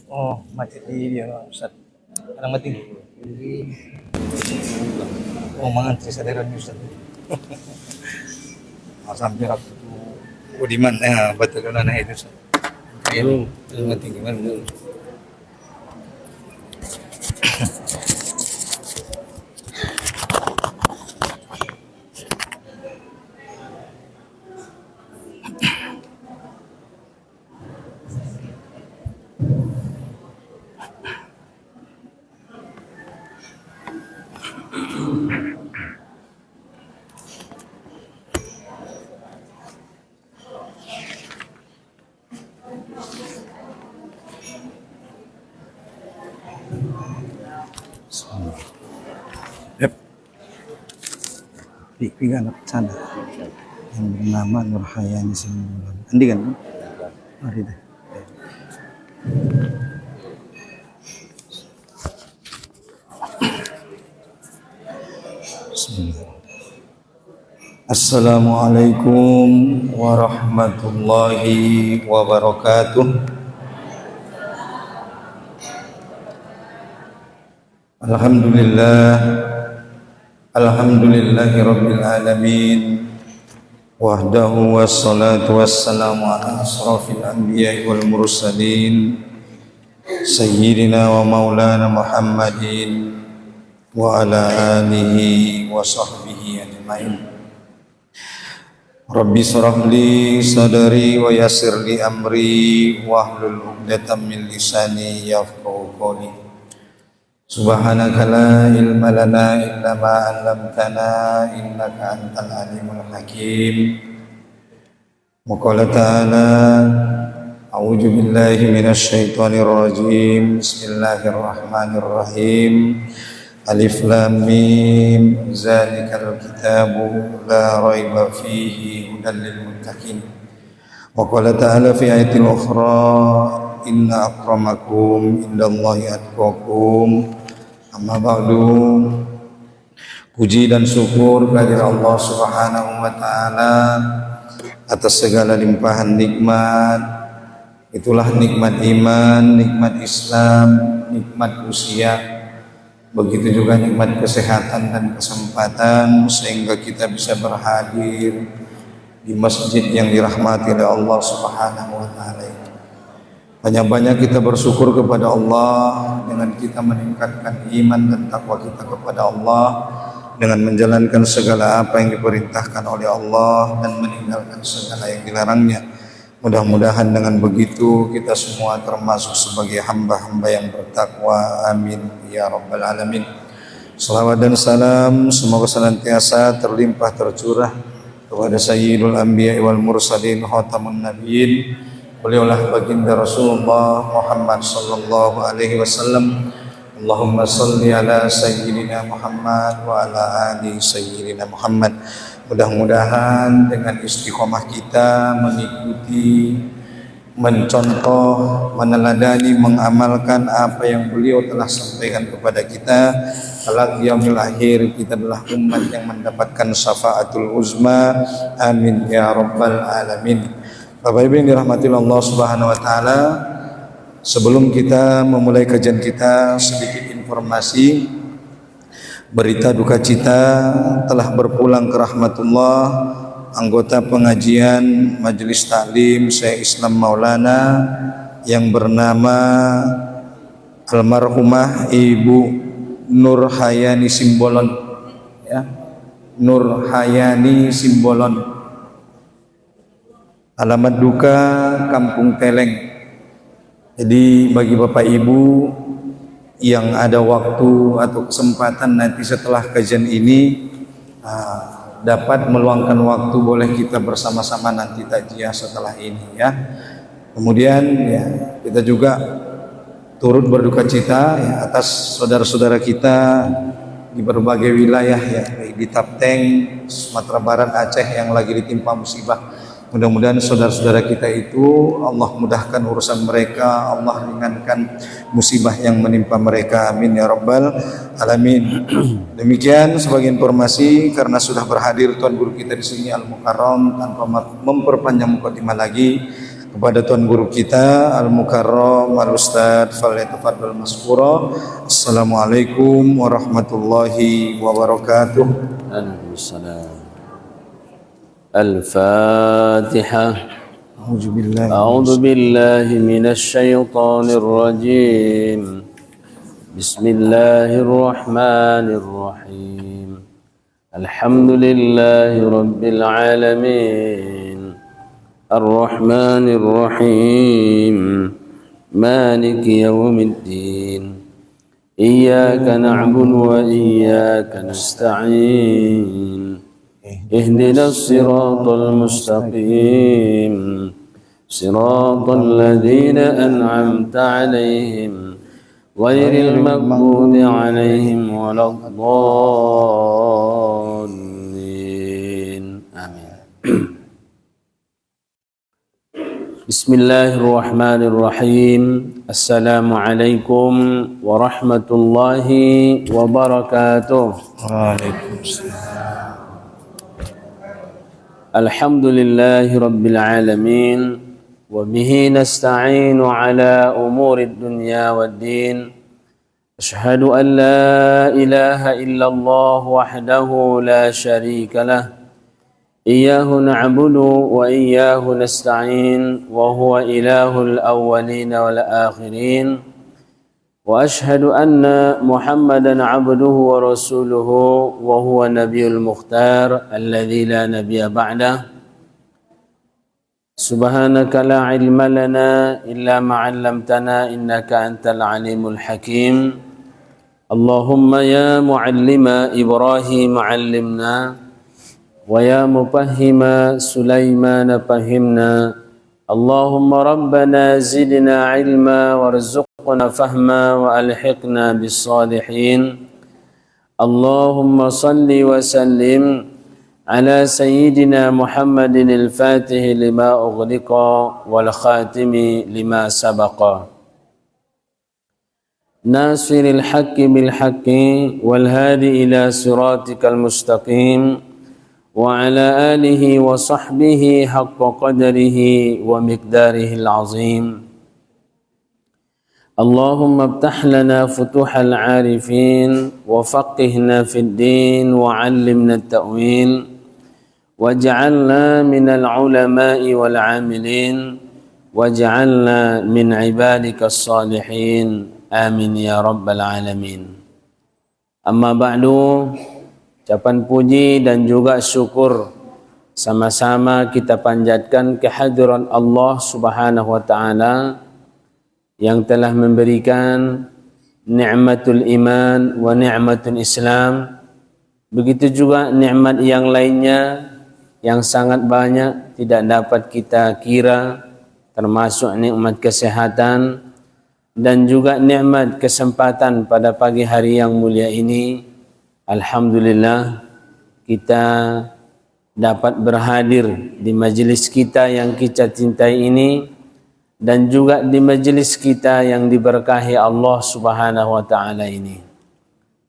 Oh, macet di dia Ustaz. Kadang mati. Oh, mangantri sadaran Ustaz. Sampai waktu itu di mana betul anak itu Ustaz. Kayak mati gimana dulu. Yep. Tiga anak sana yang bernama Nur Hayani Simbolon. Andi kan? Mari deh. Bismillah. Assalamualaikum warahmatullahi wabarakatuh. Alhamdulillahi rabbil alamin. Wahdahu wassalatu wassalamu ala asrafil anbiya'i wal mursalin sayyidina wa maulana Muhammadin wa ala alihi wa sahbihi ajma'in. Rabbi shrah li sadri wa yassir li amri wahlul 'uqdatam min lisani yafqahu qawli. Subhanaka la ilma lana illa ma 'allamtana innaka antal alimul hakim. Wa qala ta'ala a'udzu billahi minasy syaithanir rajim. Bismillahirrahmanirrahim. Alif lam mim zalikal kitabu la raiba fihi hudan lil muttaqin. Wa qala ta'ala fi ayatil ukhra inna akramakum indallahi atqakum. Amma ba'du. Puji dan syukur kehadirat Allah Subhanahu wa taala atas segala limpahan nikmat. Itulah nikmat iman, nikmat Islam, nikmat usia. Begitu juga nikmat kesehatan dan kesempatan sehingga kita bisa berhadir di masjid yang dirahmati oleh Allah Subhanahu wa taala. Banyak-banyak kita bersyukur kepada Allah dengan kita meningkatkan iman dan takwa kita kepada Allah dengan menjalankan segala apa yang diperintahkan oleh Allah dan meninggalkan segala yang dilarangnya. Mudah-mudahan dengan begitu kita semua termasuk sebagai hamba-hamba yang bertakwa. Amin ya rabbal alamin. Salawat dan salam semoga senantiasa terlimpah tercurah kepada Sayyidul Anbiya wal Mursalin Khatamun Nabiyyin. Beliaulah baginda Rasulullah Muhammad sallallahu alaihi wasallam. Allahumma salli ala sayyidina Muhammad wa ala ali sayyidina Muhammad. Mudah-mudahan dengan istiqomah kita mengikuti, mencontoh, meneladani, mengamalkan apa yang beliau telah sampaikan kepada kita, kelak yaumil akhir kita adalah umat yang mendapatkan syafaatul uzma. Amin ya rabbal alamin. Bapak Ibu yang dirahmati Allah Subhanahu wa taala, sebelum kita memulai kajian kita, sedikit informasi. Berita duka cita telah berpulang ke rahmatullah anggota pengajian Majelis Taklim Syekh Islam Maulana yang bernama almarhumah Ibu Nur Hayani Simbolon, ya. Nur Hayani Simbolon. Alamat duka Kampung Teleng. Jadi bagi Bapak Ibu yang ada waktu atau kesempatan nanti setelah kajian ini dapat meluangkan waktu, boleh kita bersama-sama nanti takziah setelah ini, ya. Kemudian ya kita juga turut berduka cita ya, atas saudara-saudara kita di berbagai wilayah ya, di Tapteng, Sumatera Barat, Aceh yang lagi ditimpa musibah. Mudah-mudahan saudara-saudara kita itu Allah mudahkan urusan mereka, Allah ringankan musibah yang menimpa mereka. Amin ya rabbal alamin. Demikian sebagai informasi, karena sudah berhadir Tuan Guru kita di sini Al Mukarram, tanpa memperpanjang mukadimah lagi, kepada Tuan Guru kita Al-Mukarram Al-Ustadz Falyatafaddal Mashkura. Assalamualaikum warahmatullahi wabarakatuh. Waalaikumsalam. Al-Fatihah. أعوذ بالله من الشيطان الرجيم. بسم الله الرحمن الرحيم. الحمد لله رب العالمين الرحمن الرحيم مالك يوم الدين إياك نعبد وإياك نستعين اهدنا الصراط المستقيم صراط الذين أنعمت عليهم غير المغضوب عليهم ولا الضالين آمين. بسم الله الرحمن الرحيم. السلام عليكم ورحمة الله وبركاته. Waalaikumsalam. الحمد لله رب العالمين وبه نستعين على أمور الدنيا والدين. أشهد أن لا إله إلا الله وحده لا شريك له إياه نعبد وإياه نستعين وهو إله الأولين والآخرين. وأشهد أن محمدا عبده ورسوله وهو النبي المختار الذي لا نبي بعده. سبحانك لا علم لنا إلا ما علمتنا إنك أنت العليم الحكيم. اللهم يا معلم إبراهيم علمنا ويا مفهم سليمان فهمنا. اللهم ربنا زدنا علما وارزقنا فهما وألحقنا بالصالحين. اللهم صل وسلم على سيدنا محمد الفاتح لما أغلق والخاتم لما سبق ناصر الحق بالحق والهادي إلى صراطك المستقيم وعلى آله وصحبه حق قدره ومقداره العظيم. اللهم افتح لنا فتوح العارفين وفقهنا في الدين وعلمنا التأويل واجعلنا من العلماء والعاملين واجعلنا من عبادك الصالحين آمين يا رب العالمين. أما بعد، ucapan puji dan juga syukur sama-sama kita panjatkan kehadiran Allah Subhanahu wa taala yang telah memberikan nikmatul iman wa nikmatul Islam. Begitu juga nikmat yang lainnya yang sangat banyak tidak dapat kita kira, termasuk nikmat kesehatan dan juga nikmat kesempatan pada pagi hari yang mulia ini. Alhamdulillah kita dapat berhadir di majlis kita yang kita cintai ini dan juga di majlis kita yang diberkahi Allah Subhanahu wa taala ini.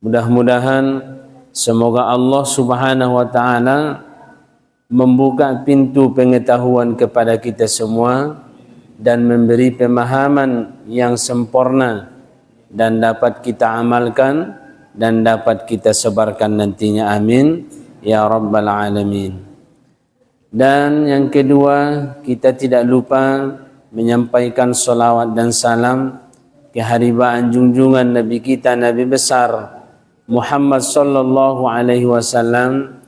Mudah-mudahan semoga Allah Subhanahu wa taala membuka pintu pengetahuan kepada kita semua dan memberi pemahaman yang sempurna dan dapat kita amalkan dan dapat kita sebarkan nantinya, amin ya rabbal alamin. Dan yang kedua, kita tidak lupa menyampaikan salawat dan salam keharibaan junjungan Nabi kita, Nabi besar Muhammad sallallahu alaihi wasallam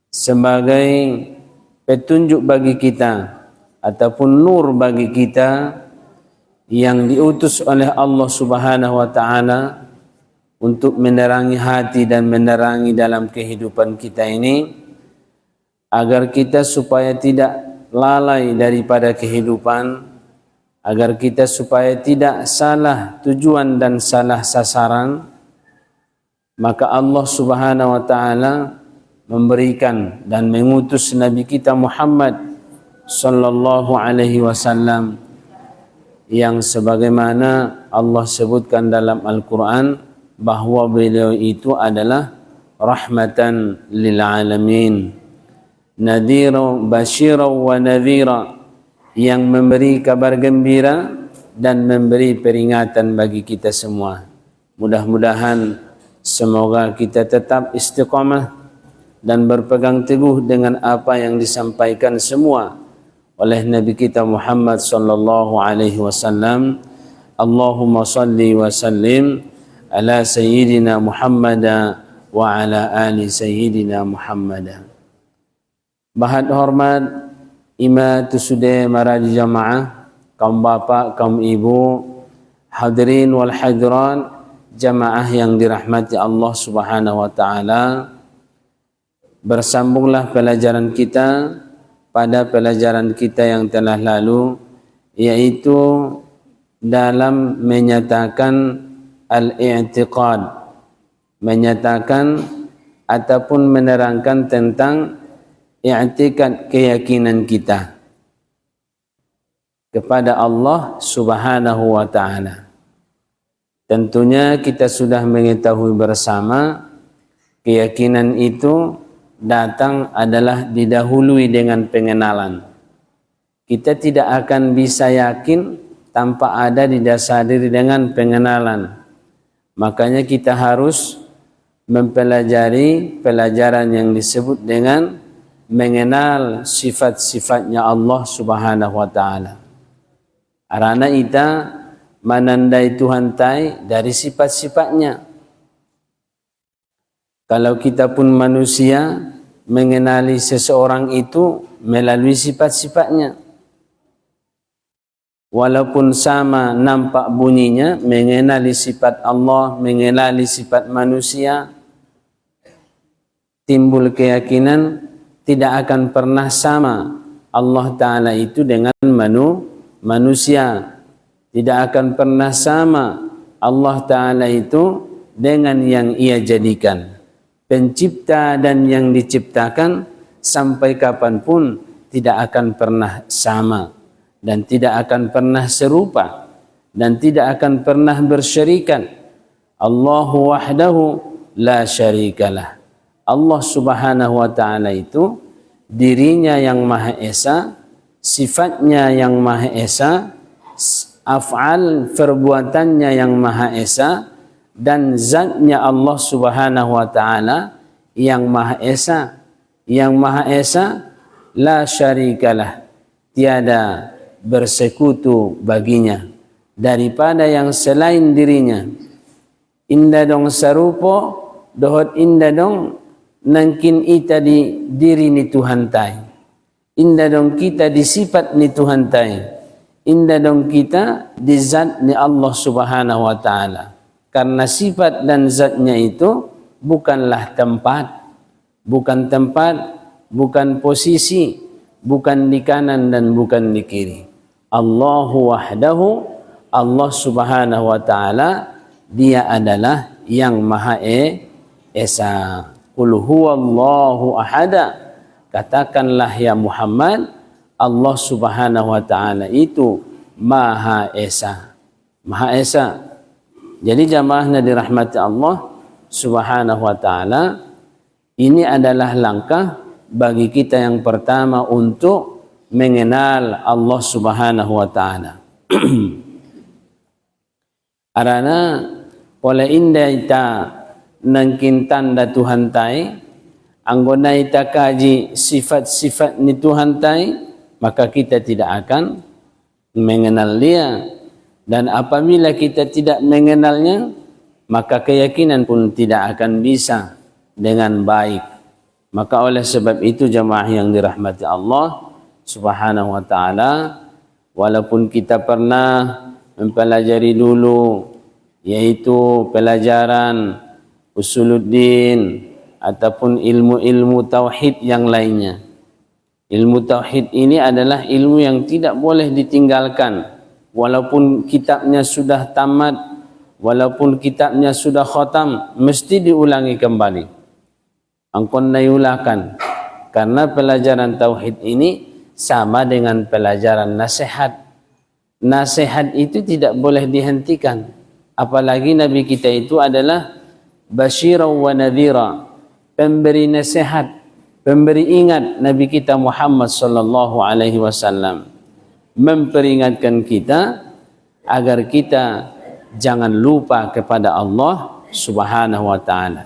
sebagai petunjuk bagi kita ataupun nur bagi kita yang diutus oleh Allah Subhanahu wa taala untuk menerangi hati dan menerangi dalam kehidupan kita ini, agar kita supaya tidak lalai daripada kehidupan, agar kita supaya tidak salah tujuan dan salah sasaran. Maka Allah Subhanahu wa taala memberikan dan mengutus Nabi kita Muhammad sallallahu alaihi wasallam yang sebagaimana Allah sebutkan dalam Al-Qur'an bahwa beliau itu adalah rahmatan lil alamin, nadhira basyira wa nadhira, yang memberi kabar gembira dan memberi peringatan bagi kita semua. Mudah-mudahan semoga kita tetap istiqamah dan berpegang teguh dengan apa yang disampaikan semua oleh Nabi kita Muhammad sallallahu alaihi wasallam. Allahumma salli wa sallim ala sayyidina Muhammad wa ala ali sayyidina Muhammad. Bahat hormat imatu sude maradi jamaah, kaum bapak, kaum ibu, hadirin wal hadirat, jamaah yang dirahmati Allah Subhanahu wa taala. Bersambunglah pelajaran kita pada pelajaran kita yang telah lalu, yaitu dalam menyatakan al-i'tiqad, menyatakan ataupun menerangkan tentang i'tiqad, keyakinan kita kepada Allah Subhanahu wa taala. Tentunya kita sudah mengetahui bersama keyakinan itu datang adalah didahului dengan pengenalan. Kita tidak akan bisa yakin tanpa ada didasari dengan pengenalan. Makanya kita harus mempelajari pelajaran yang disebut dengan mengenal sifat-sifatnya Allah Subhanahu wa taala. Arana ita menandai Tuhan tai dari sifat-sifatnya. Kalau kita pun manusia mengenali seseorang itu melalui sifat-sifatnya. Walaupun sama nampak bunyinya, mengenali sifat Allah, mengenali sifat manusia, timbul keyakinan tidak akan pernah sama Allah Ta'ala itu dengan manusia. Tidak akan pernah sama Allah Ta'ala itu dengan yang ia jadikan. Pencipta dan yang diciptakan sampai kapanpun tidak akan pernah sama. Dan tidak akan pernah serupa dan tidak akan pernah bersyarikat. Allahu wahdahu la syarikalah. Allah Subhanahu wa taala itu dirinya yang Maha Esa, sifatnya yang Maha Esa, af'al perbuatannya yang Maha Esa, dan zatnya Allah Subhanahu wa taala yang Maha Esa. Yang Maha Esa la syarikalah, tiada bersekutu baginya daripada yang selain dirinya. Inda dong sarupo dohot inda dong nangkin ita di diri ni Tuhan tai. Inda dong kita di sifat ni Tuhan tai. Inda dong kita di zat ni Allah Subhanahu wa taala. Karena sifat dan zatnya itu bukanlah tempat, bukan tempat, bukan posisi, bukan di kanan dan bukan di kiri. Allahu wahdahu, Allah Subhanahu wa taala, dia adalah yang Maha Esa. Qul huwallahu ahada, katakanlah ya Muhammad, Allah Subhanahu wa taala itu Maha Esa. Maha Esa. Jadi jamaahnya dirahmati Allah Subhanahu wa taala, ini adalah langkah bagi kita yang pertama untuk mengenal Allah Subhanahu wa taala. Arana oleh indah ita nangkin tanda Tuhan tai, anggona ita kaji sifat-sifat ni Tuhan tai, maka kita tidak akan mengenal dia. Dan apabila kita tidak mengenalnya, maka keyakinan pun tidak akan bisa dengan baik. Maka oleh sebab itu jamaah yang dirahmati Allah Subhanahu wa taala, walaupun kita pernah mempelajari dulu yaitu pelajaran usuluddin ataupun ilmu-ilmu tauhid yang lainnya. Ilmu tauhid ini adalah ilmu yang tidak boleh ditinggalkan. Walaupun kitabnya sudah tamat, walaupun kitabnya sudah khatam, mesti diulangi kembali. Angkon nayulakan. Karena pelajaran tauhid ini sama dengan pelajaran nasihat. Nasihat itu tidak boleh dihentikan. Apalagi Nabi kita itu adalah basyira wa nadhira, pemberi nasihat, pemberi ingat Nabi kita Muhammad sallallahu alaihi wasallam. memperingatkan kita agar kita jangan lupa kepada Allah Subhanahu wa taala,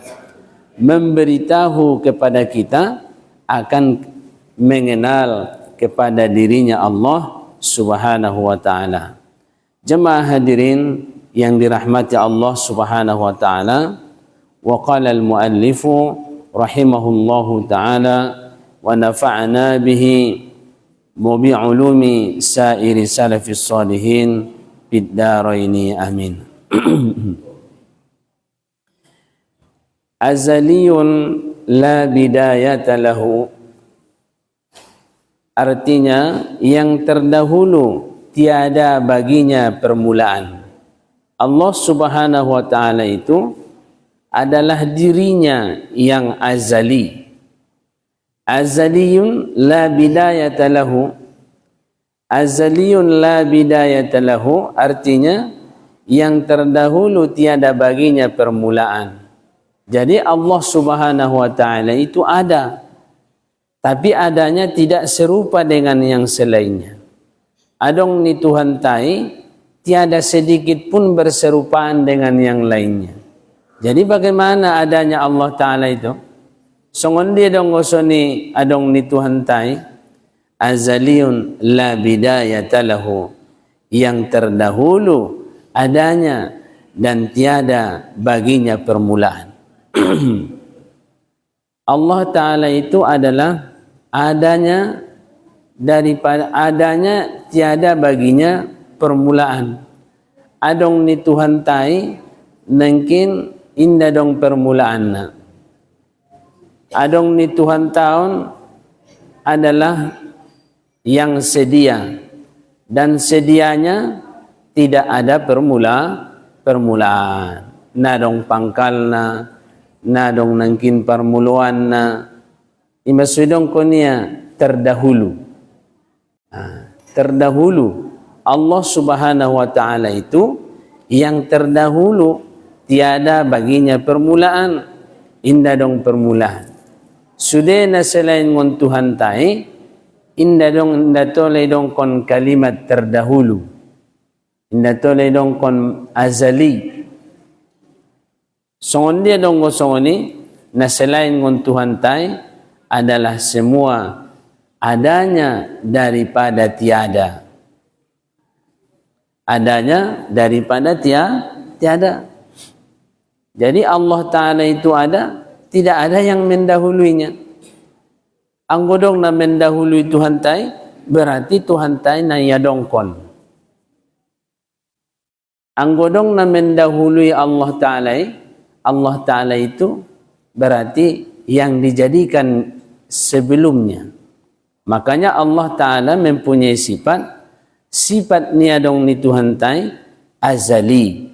memberitahu kepada kita akan mengenal kepada dirinya Allah Subhanahu wa taala. Jemaah hadirin yang dirahmati Allah Subhanahu wa taala, wa qala al-muallifu rahimahullahu taala wa nafa'ana bihi wa bi ulumi sairi salafis salihin fid daraini amin. Azaliyun la bidayata lahu, artinya yang terdahulu tiada baginya permulaan. Allah Subhanahu wa taala itu adalah dirinya yang azali. Azaliyun la bidayata lahu. Azaliyun la bidayata lahu artinya yang terdahulu tiada baginya permulaan. Jadi Allah Subhanahu wa taala itu ada, tapi adanya tidak serupa dengan yang selainnya. Adong ni Tuhan tai tiada sedikit pun berserupaan dengan yang lainnya. Jadi bagaimana adanya Allah Ta'ala itu? Songon dia dong gosoni adong ni Tuhan tai, azaliyun la bidayata lahu, yang terdahulu adanya dan tiada baginya permulaan. Allah Ta'ala itu adalah adanya, daripada adanya tiada baginya permulaan. Adong ni Tuhan tai nengkin inda dong permulaan. Adong ni Tuhan taun adalah yang sedia, dan sedianya tidak ada permulaan. Nadong pangkalna, nadong nengkin permuluanna. Imasudong konia terdahulu. Terdahulu Allah Subhanahu wa taala itu yang terdahulu, tiada baginya permulaan, inda dong permulaan. Sudah na selain ngon Tuhan tai, inda toleh dong kon kalimat terdahulu, inda toleh dong kon azali. Songon dia dong gosongoni na selain ngon Tuhan tai adalah semua adanya daripada tiada. Adanya daripada tiada. Jadi Allah Ta'ala itu ada, tidak ada yang mendahuluinya. Anggodong na mendahului Tuhan tai, berarti Tuhan tai na yadongkon. Anggodong na mendahului Allah Ta'ala itu berarti yang dijadikan sebelumnya. Makanya Allah Ta'ala mempunyai sifat niadong ni Tuhan tai azali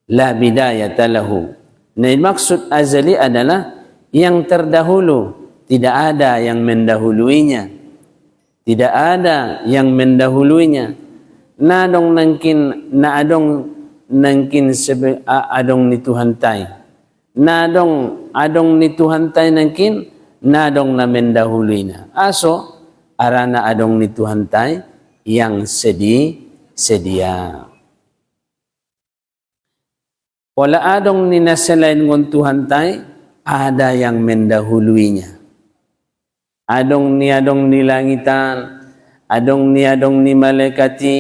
la bidayata lahu. Nah, maksud azali adalah yang terdahulu, tidak ada yang mendahuluinya. Tidak ada yang mendahuluinya. Nadong nangkin na adong nangkin adong ni Tuhan tai. Adong ni Tuhan tai nangkin nadong na mendahuluinya. Aso arana adong ni Tuhan tai yang sedia. Wala adong ni naselain ngon Tuhan tai ada yang mendahuluinya. Adong ni langitan, adong ni malaikati,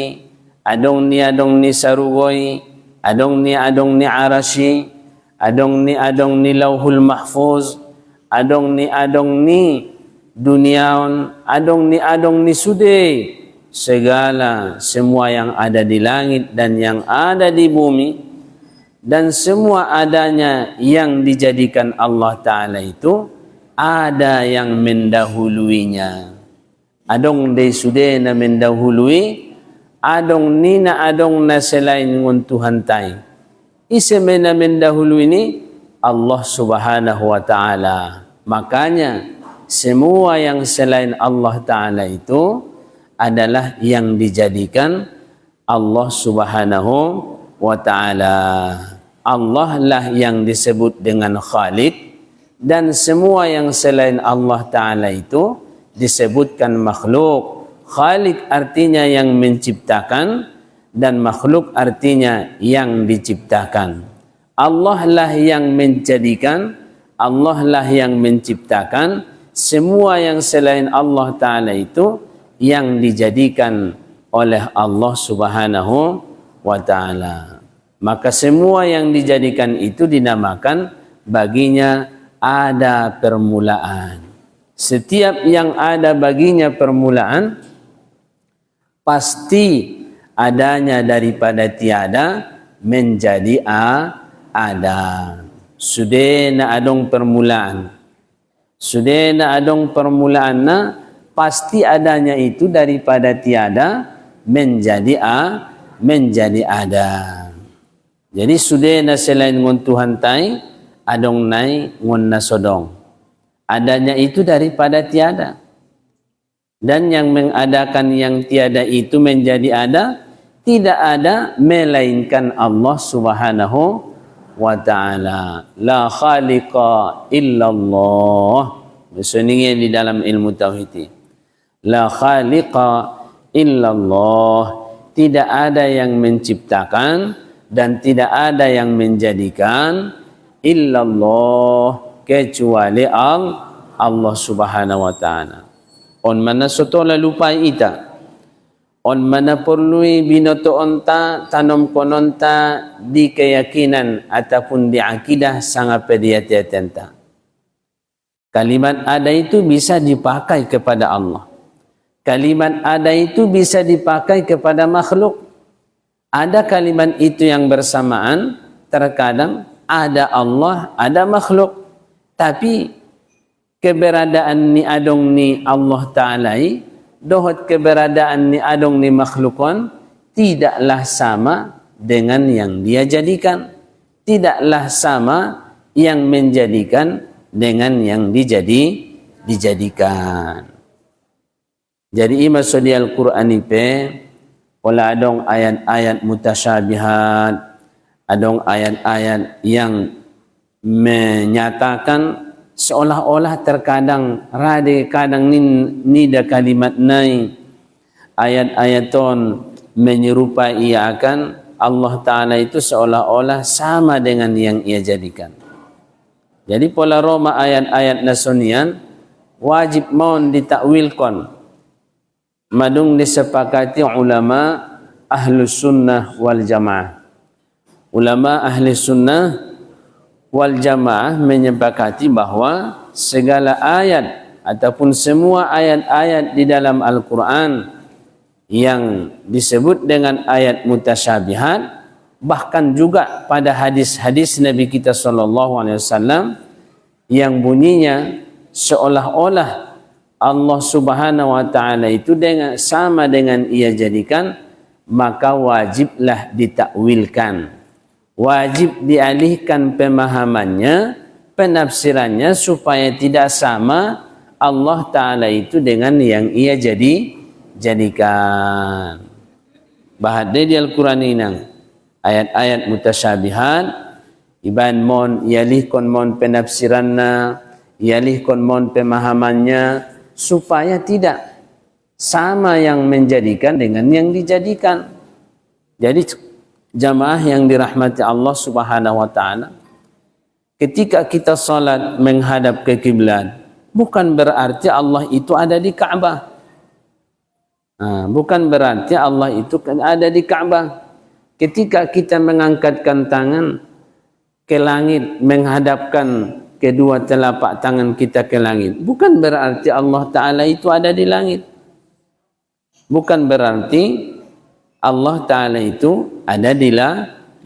adong ni sarugoi, adong ni arashi, adong ni lauhul mahfuz, adong ni duniaon, adong ni sude. Segala semua yang ada di langit dan yang ada di bumi, dan semua adanya yang dijadikan Allah Ta'ala itu ada yang mendahuluinya. Adong de sude na mendahului, adong ni na adong na selain ngon Tuhan tai. Iseme na mendahului ini Allah Subhanahu wa Ta'ala. Makanya semua yang selain Allah Ta'ala itu adalah yang dijadikan Allah Subhanahu wa Ta'ala. Allah lah yang disebut dengan Khalik, dan semua yang selain Allah Ta'ala itu disebutkan makhluk. Khalik artinya yang menciptakan, dan makhluk artinya yang diciptakan. Allah lah yang menjadikan, Allah lah yang menciptakan. Semua yang selain Allah Ta'ala itu yang dijadikan oleh Allah Subhanahu wa Ta'ala. Maka semua yang dijadikan itu dinamakan baginya ada permulaan. Setiap yang ada baginya permulaan pasti adanya daripada tiada menjadi ada. Sudah na adong permulaan. Sudah na adong permulaan na pasti adanya itu daripada tiada menjadi ada. Jadi sudah na selain ngon Tuhan tai adong nai ngon nasodong. Adanya itu daripada tiada. Dan yang mengadakan yang tiada itu menjadi ada, tidak ada melainkan Allah Subhanahu wa Ta'ala. La khaliqa illallah. Maksudnya di dalam ilmu tauhid. La khaliqa illallah. Tidak ada yang menciptakan dan tidak ada yang menjadikan illallah kecuali Allah Subhanahu wa Ta'ala. On mana sotola lupai ita. On mana perlui binoto onta tanam kononta di keyakinan ataupun di akidah sangat pediatetenta. Kalimat ada itu bisa dipakai kepada Allah. Kalimat ada itu bisa dipakai kepada makhluk. Ada kalimat itu yang bersamaan, terkadang ada Allah, ada makhluk. Tapi keberadaan ni adong ni Allah Ta'ala, dohot keberadaan ni adong ni makhlukon tidaklah sama dengan yang dia jadikan. Tidaklah sama yang menjadikan dengan yang dijadikan. Jadi imasudi Al-Quran ipe wala adong ayat-ayat mutasyabihat, adong ayat-ayat yang menyatakan seolah-olah terkadang rade kadang nida kalimat nai ayat-ayat ton menyerupai ia akan Allah Ta'ala itu seolah-olah sama dengan yang ia jadikan. Jadi pola Roma ayat-ayat nasonian wajib mohon ditakwilkan madung disepakati ulama ahlus sunnah wal jamaah. Ulama ahli sunnah wal jamaah menyepakati bahwa segala ayat ataupun semua ayat-ayat di dalam Al-Quran yang disebut dengan ayat mutasyabihat, bahkan juga pada hadis-hadis Nabi kita SAW yang bunyinya seolah-olah Allah Subhanahu wa Ta'ala itu sama dengan ia jadikan, maka wajiblah ditakwilkan. Wajib dialihkan pemahamannya, penafsirannya supaya tidak sama Allah Ta'ala itu dengan yang ia jadikan. Bahadnya di Al-Quran ini ayat-ayat mutasyabihat iban mon yalihkon mon penafsirannya, yalihkon mon pemahamannya supaya tidak sama yang menjadikan dengan yang dijadikan. Jadi jamaah yang dirahmati Allah Subhanahu wa Ta'ala, ketika kita salat menghadap ke kiblat, bukan berarti Allah itu ada di Ka'bah. Bukan berarti Allah itu ada di Ka'bah. Ketika kita mengangkatkan tangan ke langit, menghadapkan kedua telapak tangan kita ke langit, bukan berarti Allah Ta'ala itu ada di langit. Bukan berarti Allah Ta'ala itu ada di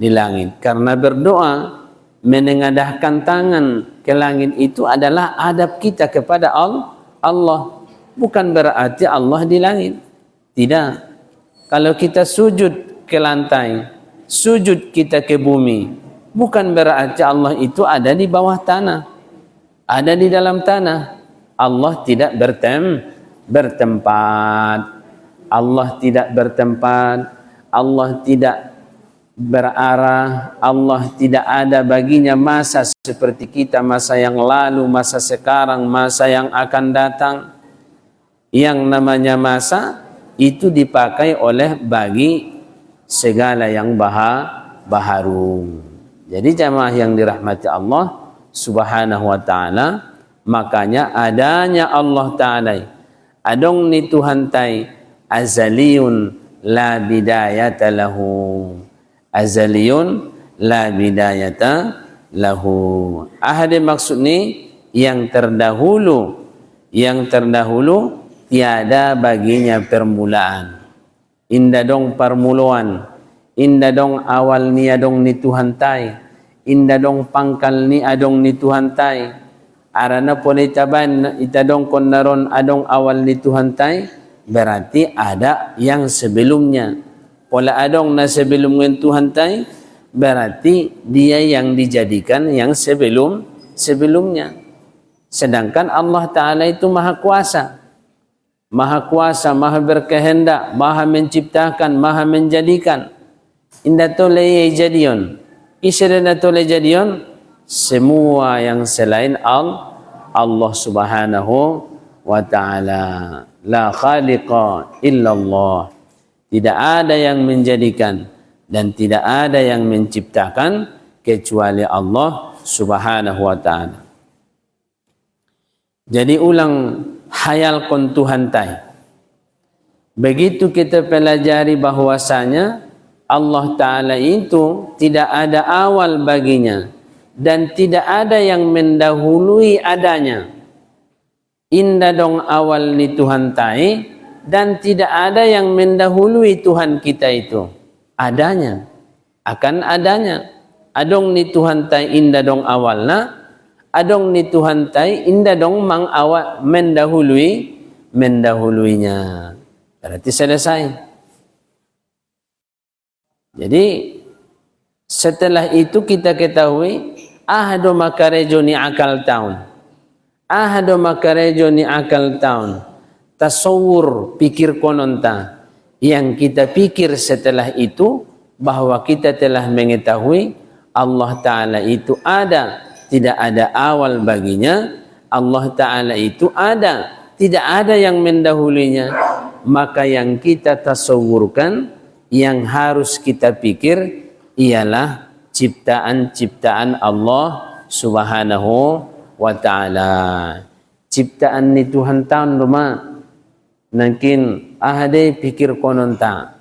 langit. Karena berdoa, menengadahkan tangan ke langit itu adalah adab kita kepada Allah. Bukan berarti Allah di langit. Tidak. Kalau kita sujud ke lantai, sujud kita ke bumi, bukan berarti Allah itu ada di bawah tanah, ada di dalam tanah. Allah tidak bertempat. Allah tidak bertempat, Allah tidak berarah, Allah tidak ada baginya masa seperti kita, masa yang lalu, masa sekarang, masa yang akan datang. Yang namanya masa itu dipakai oleh bagi segala yang baharu. Jadi jamaah yang dirahmati Allah Subhanahu wa taala, makanya adanya Allah taala adong ni Tuhan tai azaliyun la bidayata lahu. Azaliyun la bidayata lahu. Ahade maksud ni yang terdahulu tiada baginya permulaan. Inda dong permulaan, inda dong awal ni adong ni Tuhan tai, inda dong pangkal ni adong ni Tuhan tai. Arana pone taban itadong konnaron adong awal ni Tuhan tai, berarti ada yang sebelumnya. Pola adong na sebelum Tuhan tai, berarti dia yang dijadikan yang sebelumnya. Sedangkan Allah Ta'ala itu maha kuasa, maha berkehendak, maha menciptakan, maha menjadikan. Indah tole jadion, isirana tole jadion, semua yang selain Allah Subhanahu wa Ta'ala. La khaliqa illallah. Tidak ada yang menjadikan dan tidak ada yang menciptakan kecuali Allah Subhanahu wa Ta'ala. Jadi ulang hayal kon Tuhan tai. Begitu kita pelajari bahwasanya Allah Ta'ala itu tidak ada awal baginya dan tidak ada yang mendahului adanya. Indah dong awal ni Tuhan tai dan tidak ada yang mendahului Tuhan kita itu. Adanya, akan adanya. Adong ni Tuhan tai indah dong awalna, adong ni Tuhan tai indah dong mang awal mendahuluinya. Berarti selesai. Jadi setelah itu kita ketahui ahado makarejo ni akal tahun. Ahado makarejo ni akal tahun. Tasawur pikir kononta. Yang kita pikir setelah itu bahwa kita telah mengetahui Allah Ta'ala itu ada. Tidak ada awal baginya. Allah Ta'ala itu ada. Tidak ada yang mendahulunya. Maka yang kita tasawurkan, yang harus kita pikir ialah ciptaan-ciptaan Allah Subhanahu wa Ta'ala. Ciptaan ni Tuhan tahun rumah. Mungkin ahade pikir kononta.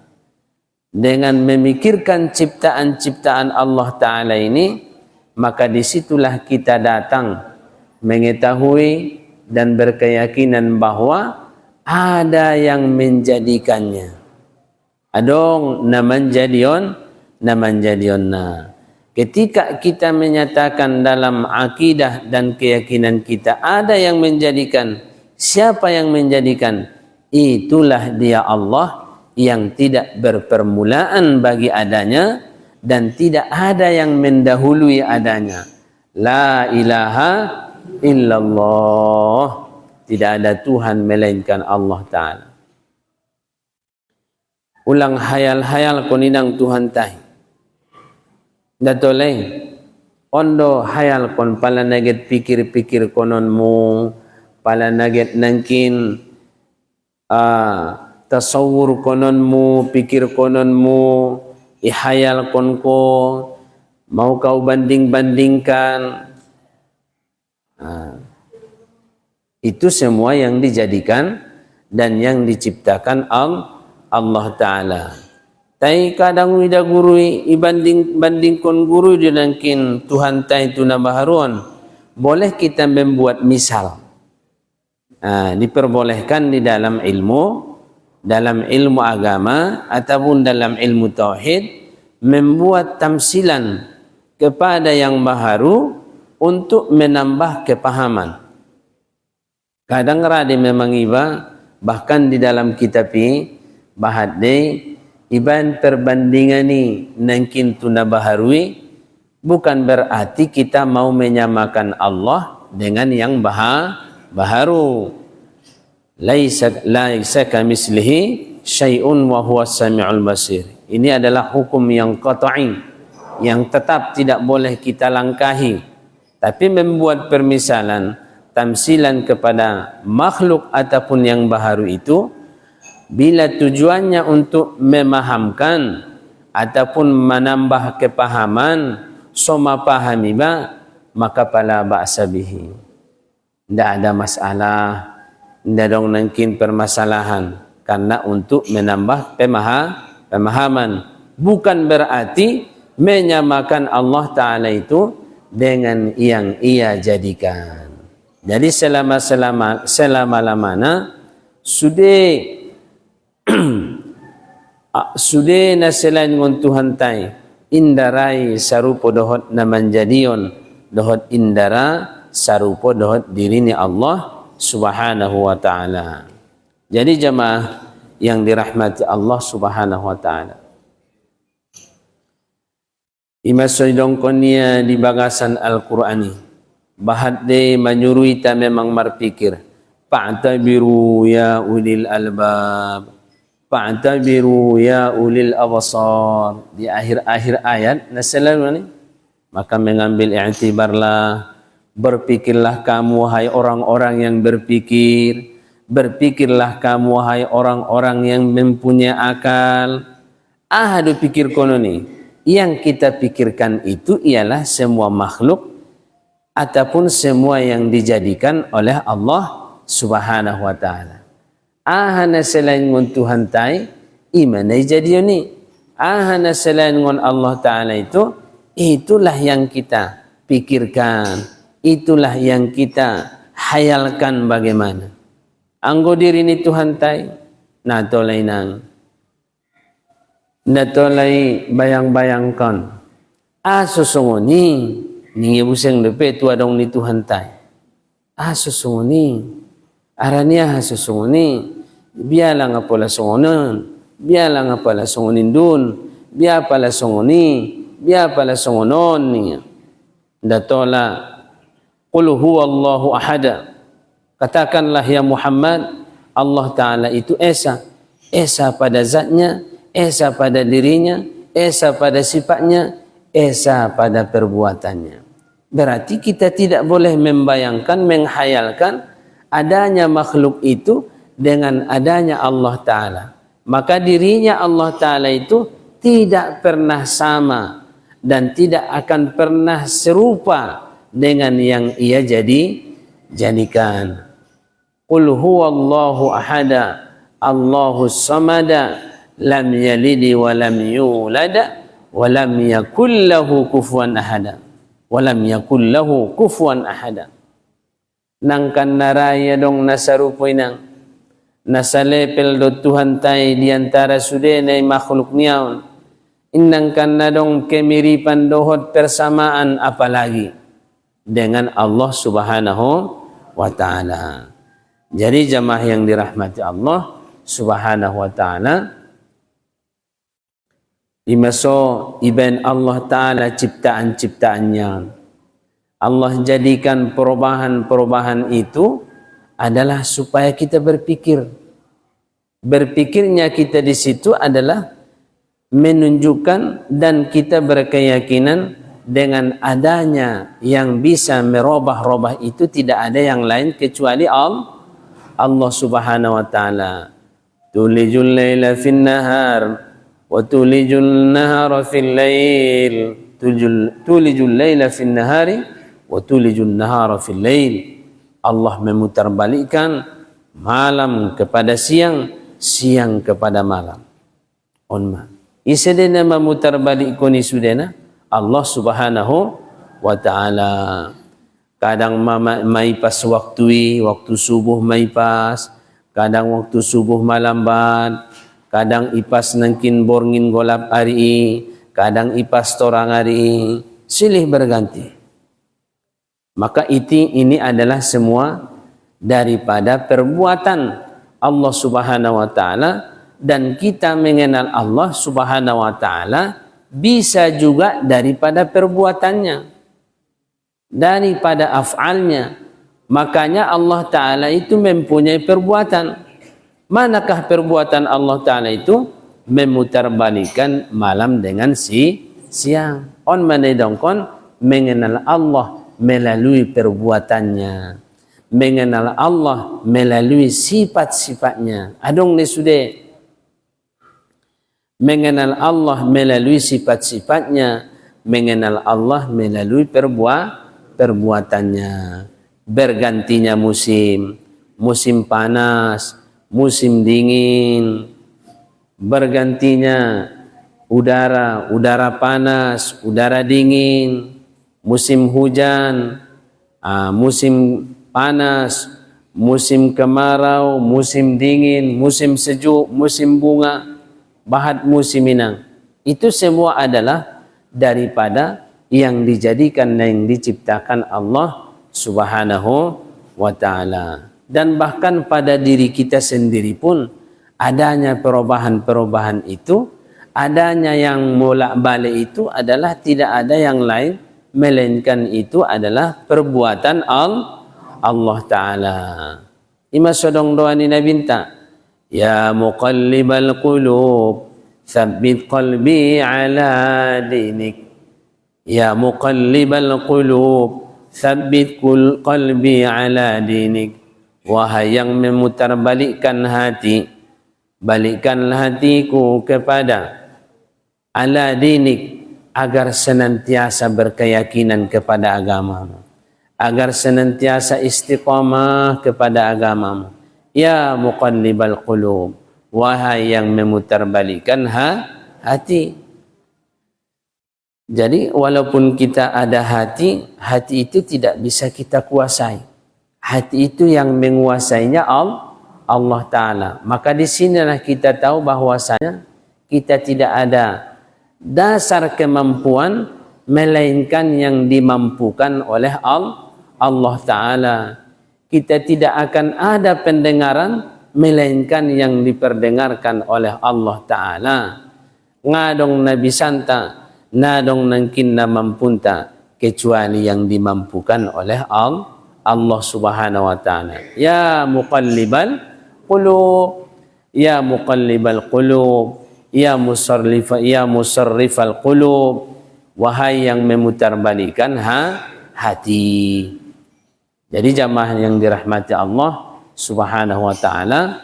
Dengan memikirkan ciptaan-ciptaan Allah Ta'ala ini, maka disitulah kita datang mengetahui dan berkeyakinan bahwa ada yang menjadikannya. Adong naman jadion na. Ketika kita menyatakan dalam akidah dan keyakinan kita ada yang menjadikan, siapa yang menjadikan? Itulah dia Allah yang tidak berpermulaan bagi adanya dan tidak ada yang mendahului adanya. La ilaha illallah. Tidak ada Tuhan melainkan Allah Ta'ala. Ulang hayal-hayal koninang Tuhan tai. Datoleh. Ondo hayal kon pala naget pikir-pikir kononmu. Pala naget nangkin tasawur kononmu, pikir kononmu, ihayal konko, mau kau banding-bandingkan. Itu semua yang dijadikan dan yang diciptakan Allah Ta'ala. Tai kadang wida gurui, ibanding-bandingkan gurui dinangkin Tuhan tai itu nabaharuan. Boleh kita membuat misal. Diperbolehkan di dalam ilmu agama ataupun dalam ilmu tauhid membuat tamsilan kepada yang baharu untuk menambah kepahaman. Kadang rade memang iba bahkan di dalam kitab bahad iban perbandingan ni nangkin tuna baharui bukan berarti kita mau menyamakan Allah dengan yang baharu. Laisa kamislihi syai'un wa huwa samiul basir. Ini adalah hukum yang qat'i, yang tetap tidak boleh kita langkahi. Tapi membuat permisalan, tamsilan kepada makhluk ataupun yang baharu itu bila tujuannya untuk memahamkan ataupun menambah kepahaman, soma pahami ba, maka pala ba'sa bihi. Tidak ada masalah, tidak dong mungkin permasalahan, karena untuk menambah pemahaman. Bukan berarti menyamakan Allah Ta'ala itu dengan yang ia jadikan. Jadi selama-lamanya sudah na selain ngon Tuhan tay indarai sarupo dohot na manjadion dohot indara sarupo dohot diri ni Allah Subhanahu wa ta'ala. Jadi jamaah yang dirahmati Allah Subhanahu wa ta'ala, imasoidong konia di bagasan Al-Qur'ani bahat de menyuruh kita memang berpikir, fa'tabiru ya ulil albab, fa'tabiru ya ulil absar. Di akhir-akhir ayat nasalalu ni, maka mengambil i'tibarlah, berpikirlah kamu hai orang-orang yang berpikir, berpikirlah kamu hai orang-orang yang mempunyai akal. Ahadu pikir kono ni, yang kita pikirkan itu ialah semua makhluk ataupun semua yang dijadikan oleh Allah Subhanahu wa ta'ala. Ahana selain ngon Tuhan tay imanai jadi ni. Ahana selain ngon Allah Ta'ala itu, itulah yang kita pikirkan, itulah yang kita hayalkan bagaimana. Anggo diri ni Tuhan tay natolay nang, natolay bayang-bayangkan. Susunguni ningi buseng depe tu adong ni Tuhan tay. Susunguni arania susunguni biala nga pala sungonon, biala nga pala sungonin dun, biya pala sungoni, biya pala sungonon niya. Datola qul huwallahu ahada, katakanlah ya Muhammad, Allah Ta'ala itu esa. Esa pada zatnya, esa pada dirinya, esa pada sifatnya, esa pada perbuatannya. Berarti kita tidak boleh membayangkan, menghayalkan adanya makhluk itu dengan adanya Allah Ta'ala. Maka dirinya Allah Ta'ala itu tidak pernah sama dan tidak akan pernah serupa dengan yang ia jadikan. Qul huwallahu ahada, Allahus samada, lam yalidi wa lam yulada walam yakul lahu kufuwan ahada, walam yakul lahu kufuwan ahada. Nangkan naraya dong nasarupoy nang nasalepel do Tuhan tay diantara sudenay makhluk niyaon. Inangkan na dong kemiripan dohot persamaan apalagi dengan Allah Subhanahu wa ta'ala. Jadi jamaah yang dirahmati Allah Subhanahu wa ta'ala, dimaso iban Allah Ta'ala ciptaan-ciptaannya. Allah jadikan perubahan-perubahan itu adalah supaya kita berpikir. Berpikirnya kita di situ adalah menunjukkan dan kita berkeyakinan dengan adanya yang bisa merubah-rubah itu tidak ada yang lain kecuali Allah Subhanahu wa ta'ala. Tulijul laila fin nahar wa tulijul nahara fil lail, tulijul laila fin nahari wa tulijul nahara fil lail. Allah memutarbalikkan malam kepada siang, siang kepada malam. Onma isedena memutarbalik koni sudena Allah Subhanahu wa ta'ala. Kadang mai pas waktu subuh mai pas, kadang waktu subuh malambat, kadang ipas nangkin borngin golap hari, kadang ipas torang hari, silih berganti. Maka ini adalah semua daripada perbuatan Allah Subhanahu wa ta'ala, dan kita mengenal Allah Subhanahu wa ta'ala bisa juga daripada perbuatannya, daripada af'alnya. Makanya Allah Ta'ala itu mempunyai perbuatan. Manakah perbuatan Allah Ta'ala itu? Memutarbalikan malam dengan siang. On manedongkon mengenal Allah melalui perbuatannya. mengenal Allah melalui sifat-sifatnya. Adong ni sudah mengenal Allah melalui sifat-sifatnya, mengenal Allah melalui perbuatannya. Bergantinya musim, musim panas, musim dingin, bergantinya udara, udara panas, udara dingin, musim hujan, musim panas, musim kemarau, musim dingin, musim sejuk, musim bunga, bahat musim minang. Itu semua adalah daripada yang dijadikan dan yang diciptakan Allah Subhanahu wa ta'ala. Dan bahkan pada diri kita sendiri pun adanya perubahan-perubahan itu, adanya yang bolak-balik itu adalah tidak ada yang lain melainkan itu adalah perbuatan Allah Ta'ala. Ima sodong doa ni Nabi minta, ya muqallibal qulub tsabbit qalbi ala dinik. Ya muqallibal qulub tsabbit qalbi ala dinik. Wahai yang memutarbalikkan hati, balikkanlah hatiku kepada ala dinik, agar senantiasa berkeyakinan kepada agamamu, agar senantiasa istiqamah kepada agamamu. Ya muqallibal qulub, wahai yang memutarbalikkan hati. Jadi walaupun kita ada hati, hati itu tidak bisa kita kuasai. Hati itu yang menguasainya Allah Ta'ala. Maka di sinilah kita tahu bahwasanya kita tidak ada dasar kemampuan melainkan yang dimampukan oleh Allah Ta'ala. Kita tidak akan ada pendengaran melainkan yang diperdengarkan oleh Allah Ta'ala. Ngadong Nabi Santa, nadong nangkinna mampunta, kecuali yang dimampukan oleh Allah Subhanahu wa ta'ala. Ya muqallibal qulub, ya muqallibal qulub, ya musarrifal qulub, wahai yang memutarbalikkan hati. Jadi jamaah yang dirahmati Allah Subhanahu wa ta'ala,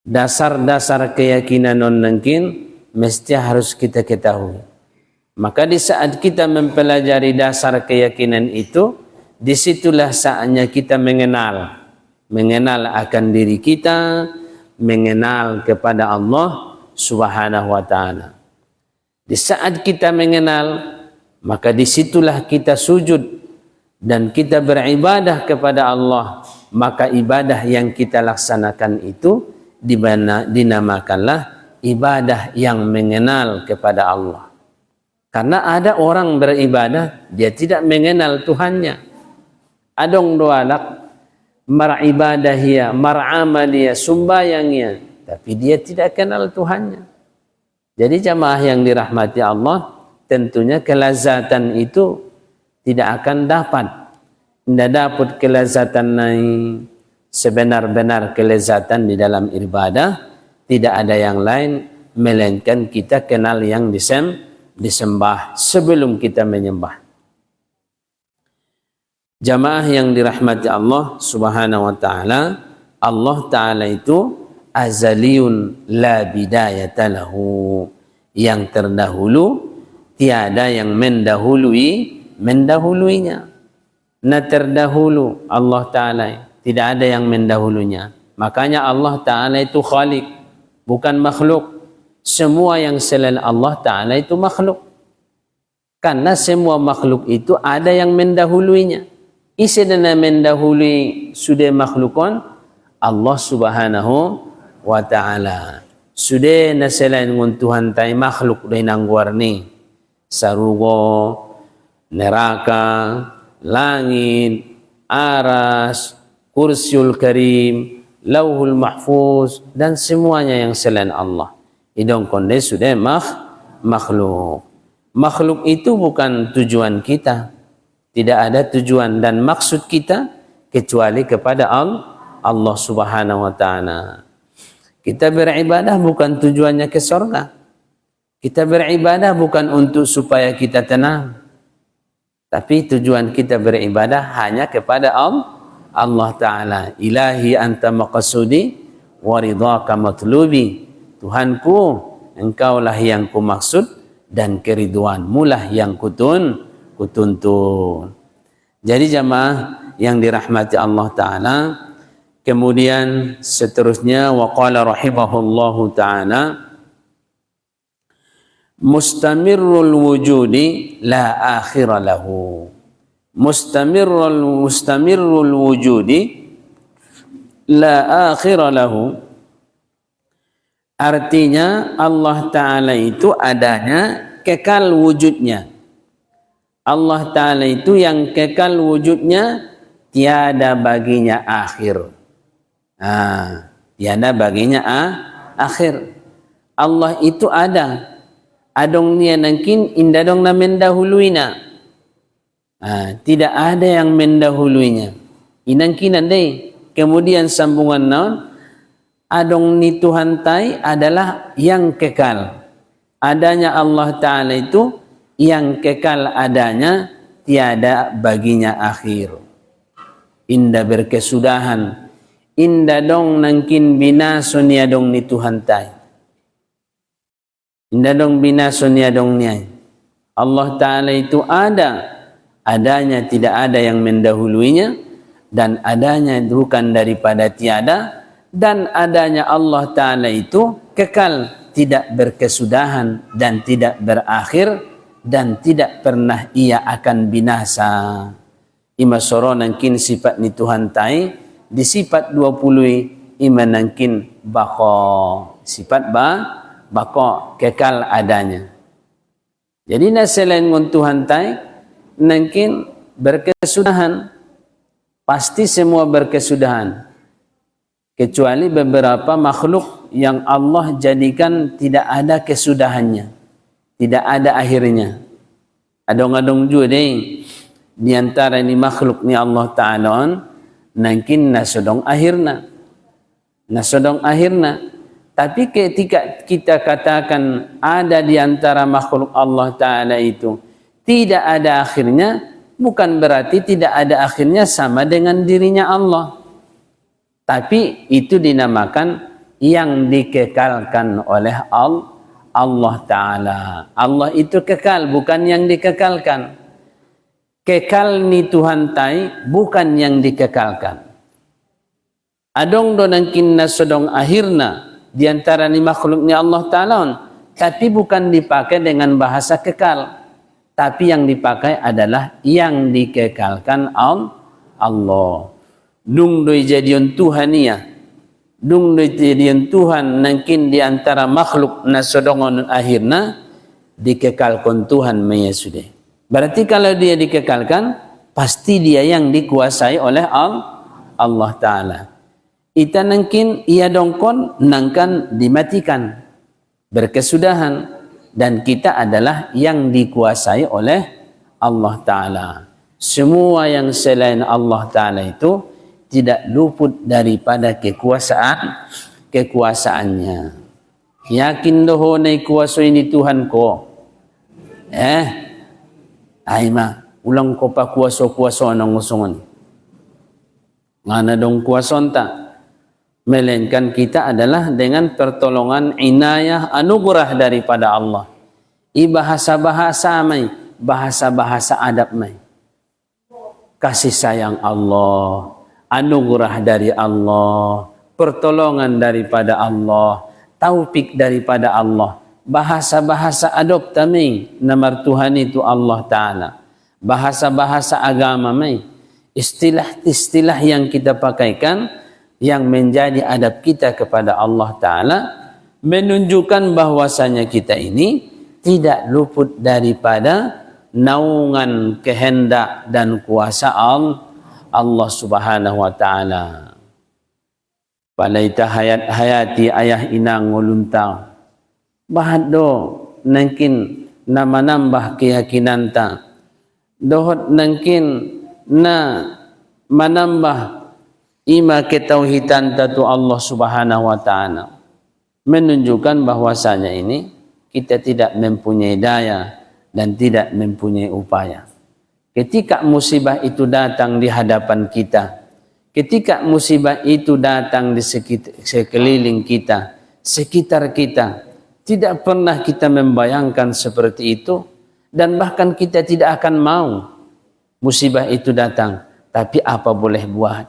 dasar-dasar keyakinan non nangkin mesti harus kita ketahui. Maka di saat kita mempelajari dasar keyakinan itu, disitulah saatnya kita mengenal akan diri kita, mengenal kepada Allah Subhanahu wa ta'ala. Di saat kita mengenal, maka disitulah kita sujud dan kita beribadah kepada Allah. Maka ibadah yang kita laksanakan itu dinamakanlah ibadah yang mengenal kepada Allah. Karena ada orang beribadah, dia tidak mengenal Tuhannya. Adong doalak mar'ibadahia, mar'amalia, sumbayangnya, tapi dia tidak kenal Tuhannya. Jadi jamaah yang dirahmati Allah, tentunya kelazatan itu tidak akan dapat. Tidak dapat kelazatan sebenar-benar kelezatan di dalam ibadah. Tidak ada yang lain melainkan kita kenal yang disembah sebelum kita menyembah. Jamaah yang dirahmati Allah Subhanahu wa ta'ala, Allah Ta'ala itu azaliyun la bidayata lahu, yang terdahulu, tiada yang mendahuluinya. Na terdahulu Allah Ta'ala, tidak ada yang mendahulunya. Makanya Allah Ta'ala itu khaliq, bukan makhluk. Semua yang selain Allah Ta'ala itu makhluk. Karena semua makhluk itu ada yang mendahuluinya. Isidana mendahului sudah makhlukon Allah Subhanahu wa ta'ala. Sudah na selain nguntuhan tay makhluk dari nangguar ni. Sarugo, neraka, langit, aras, kursiul karim, lauhul mahfuz, dan semuanya yang selain Allah. Idong konde sudah makhluk. Makhluk itu bukan tujuan kita. Tidak ada tujuan dan maksud kita kecuali kepada Allah Subhanahu wa ta'ala. Kita beribadah bukan tujuannya ke surga. Kita beribadah bukan untuk supaya kita tenang. Tapi tujuan kita beribadah hanya kepada Allah Ta'ala, ilahi anta maqsudi wa ridhaka matlubi. Tuhanku, engkaulah yang kumaksud dan keriduanmu lah yang kutuntun. Jadi jamaah yang dirahmati Allah Ta'ala, kemudian seterusnya waqala rahimahullahu ta'ala, mustamirrul wujudi la akhira lahu. Mustamirrul wujudi la akhira lahu. Artinya Allah Ta'ala itu adanya, kekal wujudnya. Allah Ta'ala itu yang kekal wujudnya, tiada baginya akhir. Tiada baginya akhir. Allah itu ada. Adong nia nangkin indadong na mendahuluina. Tidak ada yang mendahuluinya. Inangkinan deh. Kemudian sambungan naon? Adong ni Tuhan tai adalah yang kekal. Adanya Allah Ta'ala itu yang kekal adanya, tiada baginya akhir. Inda berkesudahan. Inda dong nangkin binaso niya dong ni Tuhan tai. Inda dong binaso niya dong niya. Allah Ta'ala itu ada. Adanya tidak ada yang mendahuluinya. Dan adanya bukan daripada tiada. Dan adanya Allah Ta'ala itu kekal. Tidak berkesudahan dan tidak berakhir. Dan tidak pernah ia akan binasa. Ima soro nangkin sifat ni Tuhan tai, di sifat 20 ima nangkin bako. Sifat bako, kekal adanya. Jadi na selain ngon Tuhan tai, nangkin berkesudahan. Pasti semua berkesudahan. Kecuali beberapa makhluk yang Allah jadikan tidak ada kesudahannya. Tidak ada akhirnya. Adong-adong juga deh. Di antara ini makhluk ni Allah Ta'ala, nangkin nasodong akhirna. Nasodong akhirna. Tapi ketika kita katakan ada di antara makhluk Allah Ta'ala itu tidak ada akhirnya, bukan berarti tidak ada akhirnya sama dengan dirinya Allah. Tapi itu dinamakan yang dikekalkan oleh Allah Ta'ala. Allah itu kekal, bukan yang dikekalkan. Kekal ni Tuhan tai, bukan yang dikekalkan. Adong do nangkin nasodong akhirna, di antara ni makhluk ni Allah Ta'ala, tapi bukan dipakai dengan bahasa kekal. Tapi yang dipakai adalah yang dikekalkan Allah. Dung doi jadion Tuhania. Dung jadian Tuhan nangkin di antara makhluk nasodongon akhirna dikekalkan Tuhan meyesude. Berarti kalau dia dikekalkan, pasti dia yang dikuasai oleh Allah Ta'ala. Ita nangkin ia dongkon nangkan dimatikan. Berkesudahan. Dan kita adalah yang dikuasai oleh Allah Ta'ala. Semua yang selain Allah Ta'ala itu tidak luput daripada kekuasaannya. Yakin doho na kuasa ini Tuhan ko. Ay ma, ulang ko pa kuasa ng usungan. Ngana dong kuasa ta. Melainkan kita adalah dengan pertolongan inayah anugerah daripada Allah. Bahasa-bahasa may, bahasa-bahasa adab may. Kasih sayang Allah. Anugerah dari Allah, pertolongan daripada Allah, taufik daripada Allah. Bahasa-bahasa adab kami, nama Tuhan itu Allah Ta'ala. Bahasa-bahasa agama kami, istilah-istilah yang kita pakaikan, yang menjadi adab kita kepada Allah Ta'ala, menunjukkan bahwasanya kita ini tidak luput daripada naungan kehendak dan kuasa Allah Subhanahu wa Ta'ala. Palaita hayati ayah inang nguluntang. Bahad do nangkin na manambah keyakinan ta. Dohot nangkin na manambah ima ketauhidan ta tu Allah Subhanahu wa Ta'ala. Menunjukkan bahwasanya ini kita tidak mempunyai daya dan tidak mempunyai upaya. Ketika musibah itu datang di hadapan kita, ketika musibah itu datang di sekeliling kita, sekitar kita, tidak pernah kita membayangkan seperti itu, dan bahkan kita tidak akan mau musibah itu datang. Tapi apa boleh buat?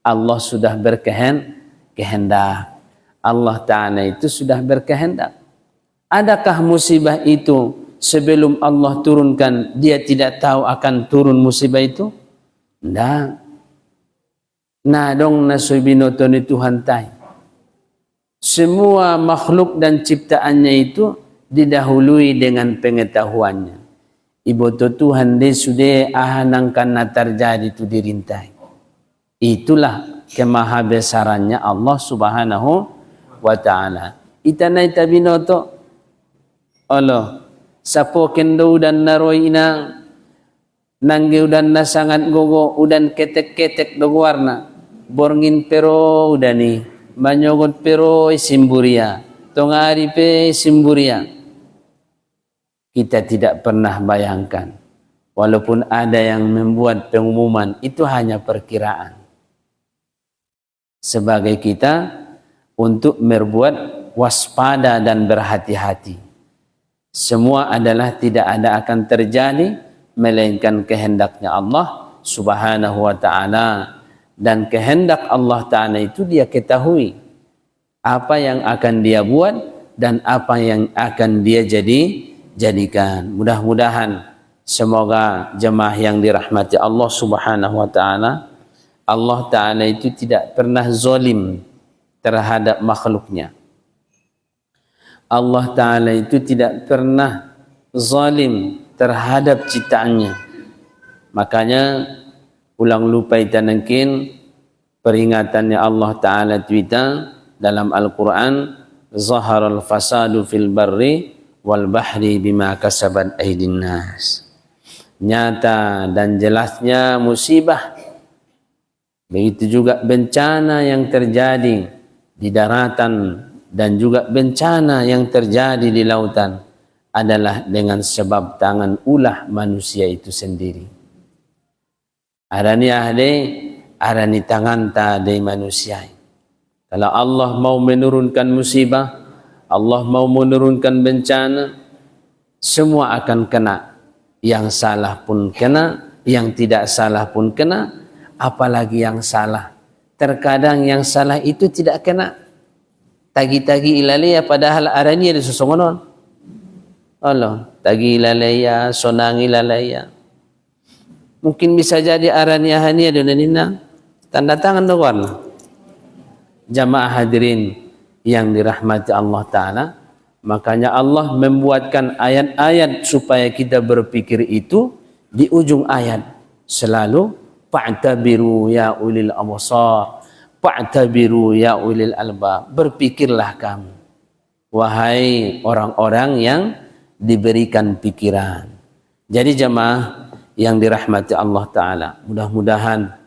Allah sudah berkehendak. Allah Ta'ala itu sudah berkehendak. Adakah musibah itu sebelum Allah turunkan, dia tidak tahu akan turun musibah itu? Tidak. Nah dong nasibinoto ni Tuhan tay. Semua makhluk dan ciptaannya itu didahului dengan pengetahuannya. Ibu Tuhan dia sudah ahanangkan na terjadi itu dirintai. Itulah kemahabesarannya Allah Subhanahu wa Ta'ala. Itanay tabinoto Allah sapo kendo dan naroy inang nangge udan nasangat gogo udan ketek-ketek doguarna borngin pero udani manyogot pero simburia tongari pe simburia. Kita tidak pernah bayangkan, walaupun ada yang membuat pengumuman, itu hanya perkiraan sebagai kita untuk berbuat waspada dan berhati-hati. Semua adalah tidak ada akan terjadi melainkan kehendaknya Allah Subhanahu wa Ta'ala, dan kehendak Allah Ta'ala itu dia ketahui apa yang akan dia buat dan apa yang akan dia jadikan. Mudah-mudahan semoga jemaah yang dirahmati Allah Subhanahu wa Ta'ala, Allah Ta'ala itu tidak pernah zalim terhadap makhluknya. Allah Ta'ala itu tidak pernah zalim terhadap ciptaannya. Makanya ulang lupa itanangkin peringatannya Allah Ta'ala Twitter dalam Al-Quran, zaharal fasadu fil barri wal bahri bima kasabat aydin nas. Nyata dan jelasnya musibah, begitu juga bencana yang terjadi di daratan dan juga bencana yang terjadi di lautan adalah dengan sebab tangan ulah manusia itu sendiri. Arani ahde, arani tangan ta de manusia. Kalau Allah mau menurunkan musibah, Allah mau menurunkan bencana, semua akan kena. Yang salah pun kena, yang tidak salah pun kena, apalagi yang salah. Terkadang yang salah itu tidak kena. Tagi-tagi ilalaya padahal arani ada sesongonon. Allah, tagi ilalaya, sonang ilalaya. Mungkin bisa jadi arani ahani ada nina. Tanda tangan doang. Jamaah hadirin yang dirahmati Allah Ta'ala, makanya Allah membuatkan ayat-ayat supaya kita berpikir itu di ujung ayat selalu fa'tabiru ya ulil absar, fa'tabiru ya ulil albab, berpikirlah kamu wahai orang-orang yang diberikan pikiran. Jadi jamaah yang dirahmati Allah Ta'ala, mudah-mudahan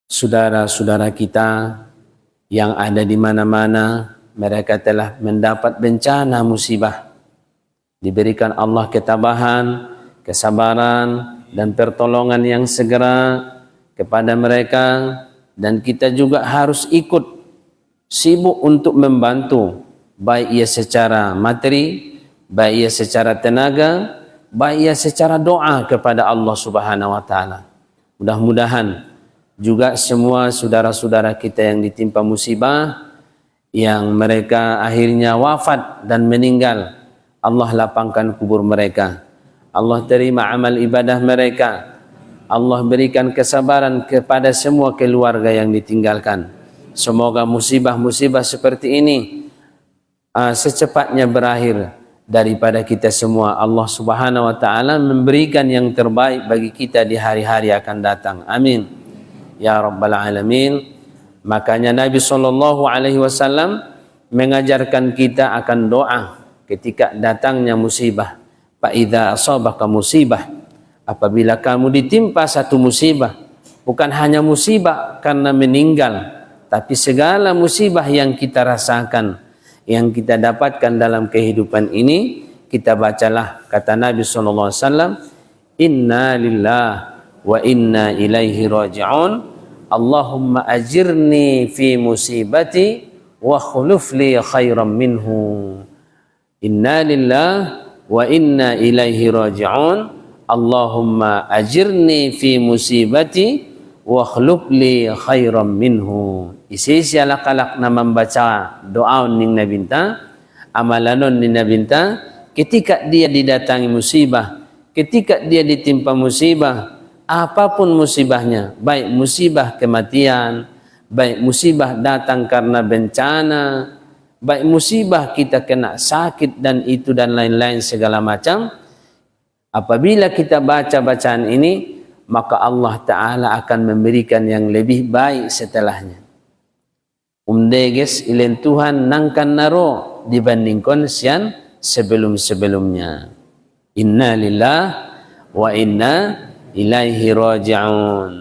saudara-saudara kita yang ada di mana-mana, mereka telah mendapat bencana musibah, diberikan Allah ketabahan, kesabaran dan pertolongan yang segera kepada mereka, dan kita juga harus ikut sibuk untuk membantu, baik ia secara materi, baik ia secara tenaga, baik ia secara doa kepada Allah Subhanahu wa Ta'ala. Mudah-mudahan juga semua saudara-saudara kita yang ditimpa musibah, yang mereka akhirnya wafat dan meninggal, Allah lapangkan kubur mereka, Allah terima amal ibadah mereka, Allah berikan kesabaran kepada semua keluarga yang ditinggalkan. Semoga musibah-musibah seperti ini secepatnya berakhir daripada kita semua. Allah Subhanahu wa Ta'ala memberikan yang terbaik bagi kita di hari-hari akan datang. Amin ya rabbal alamin. Makanya Nabi SAW mengajarkan kita akan doa ketika datangnya musibah. Fa idza asabaka musibah, apabila kamu ditimpa satu musibah, bukan hanya musibah karena meninggal, tapi segala musibah yang kita rasakan, yang kita dapatkan dalam kehidupan ini, kita bacalah kata Nabi SAW, inna lillahi wa inna ilaihi raji'un, Allahumma ajirni fi musibati wa khuluf li khairan minhu. Inna lillahi wa inna ilaihi raji'un. Allahumma ajirni fi musibati wa khuluf li khairan minhu. Isi siala kalak na membaca doa ning nabinta, amalanon ni nabinta, ketika dia didatangi musibah, ketika dia ditimpa musibah, apapun musibahnya, baik musibah kematian, baik musibah datang karena bencana, baik musibah kita kena sakit dan itu dan lain-lain segala macam, apabila kita baca bacaan ini, maka Allah Ta'ala akan memberikan yang lebih baik setelahnya. Umdeges ilen Tuhan nangkan naro dibandingkan sian sebelum-sebelumnya. Inna lillahi wa inna ilaihi raji'un.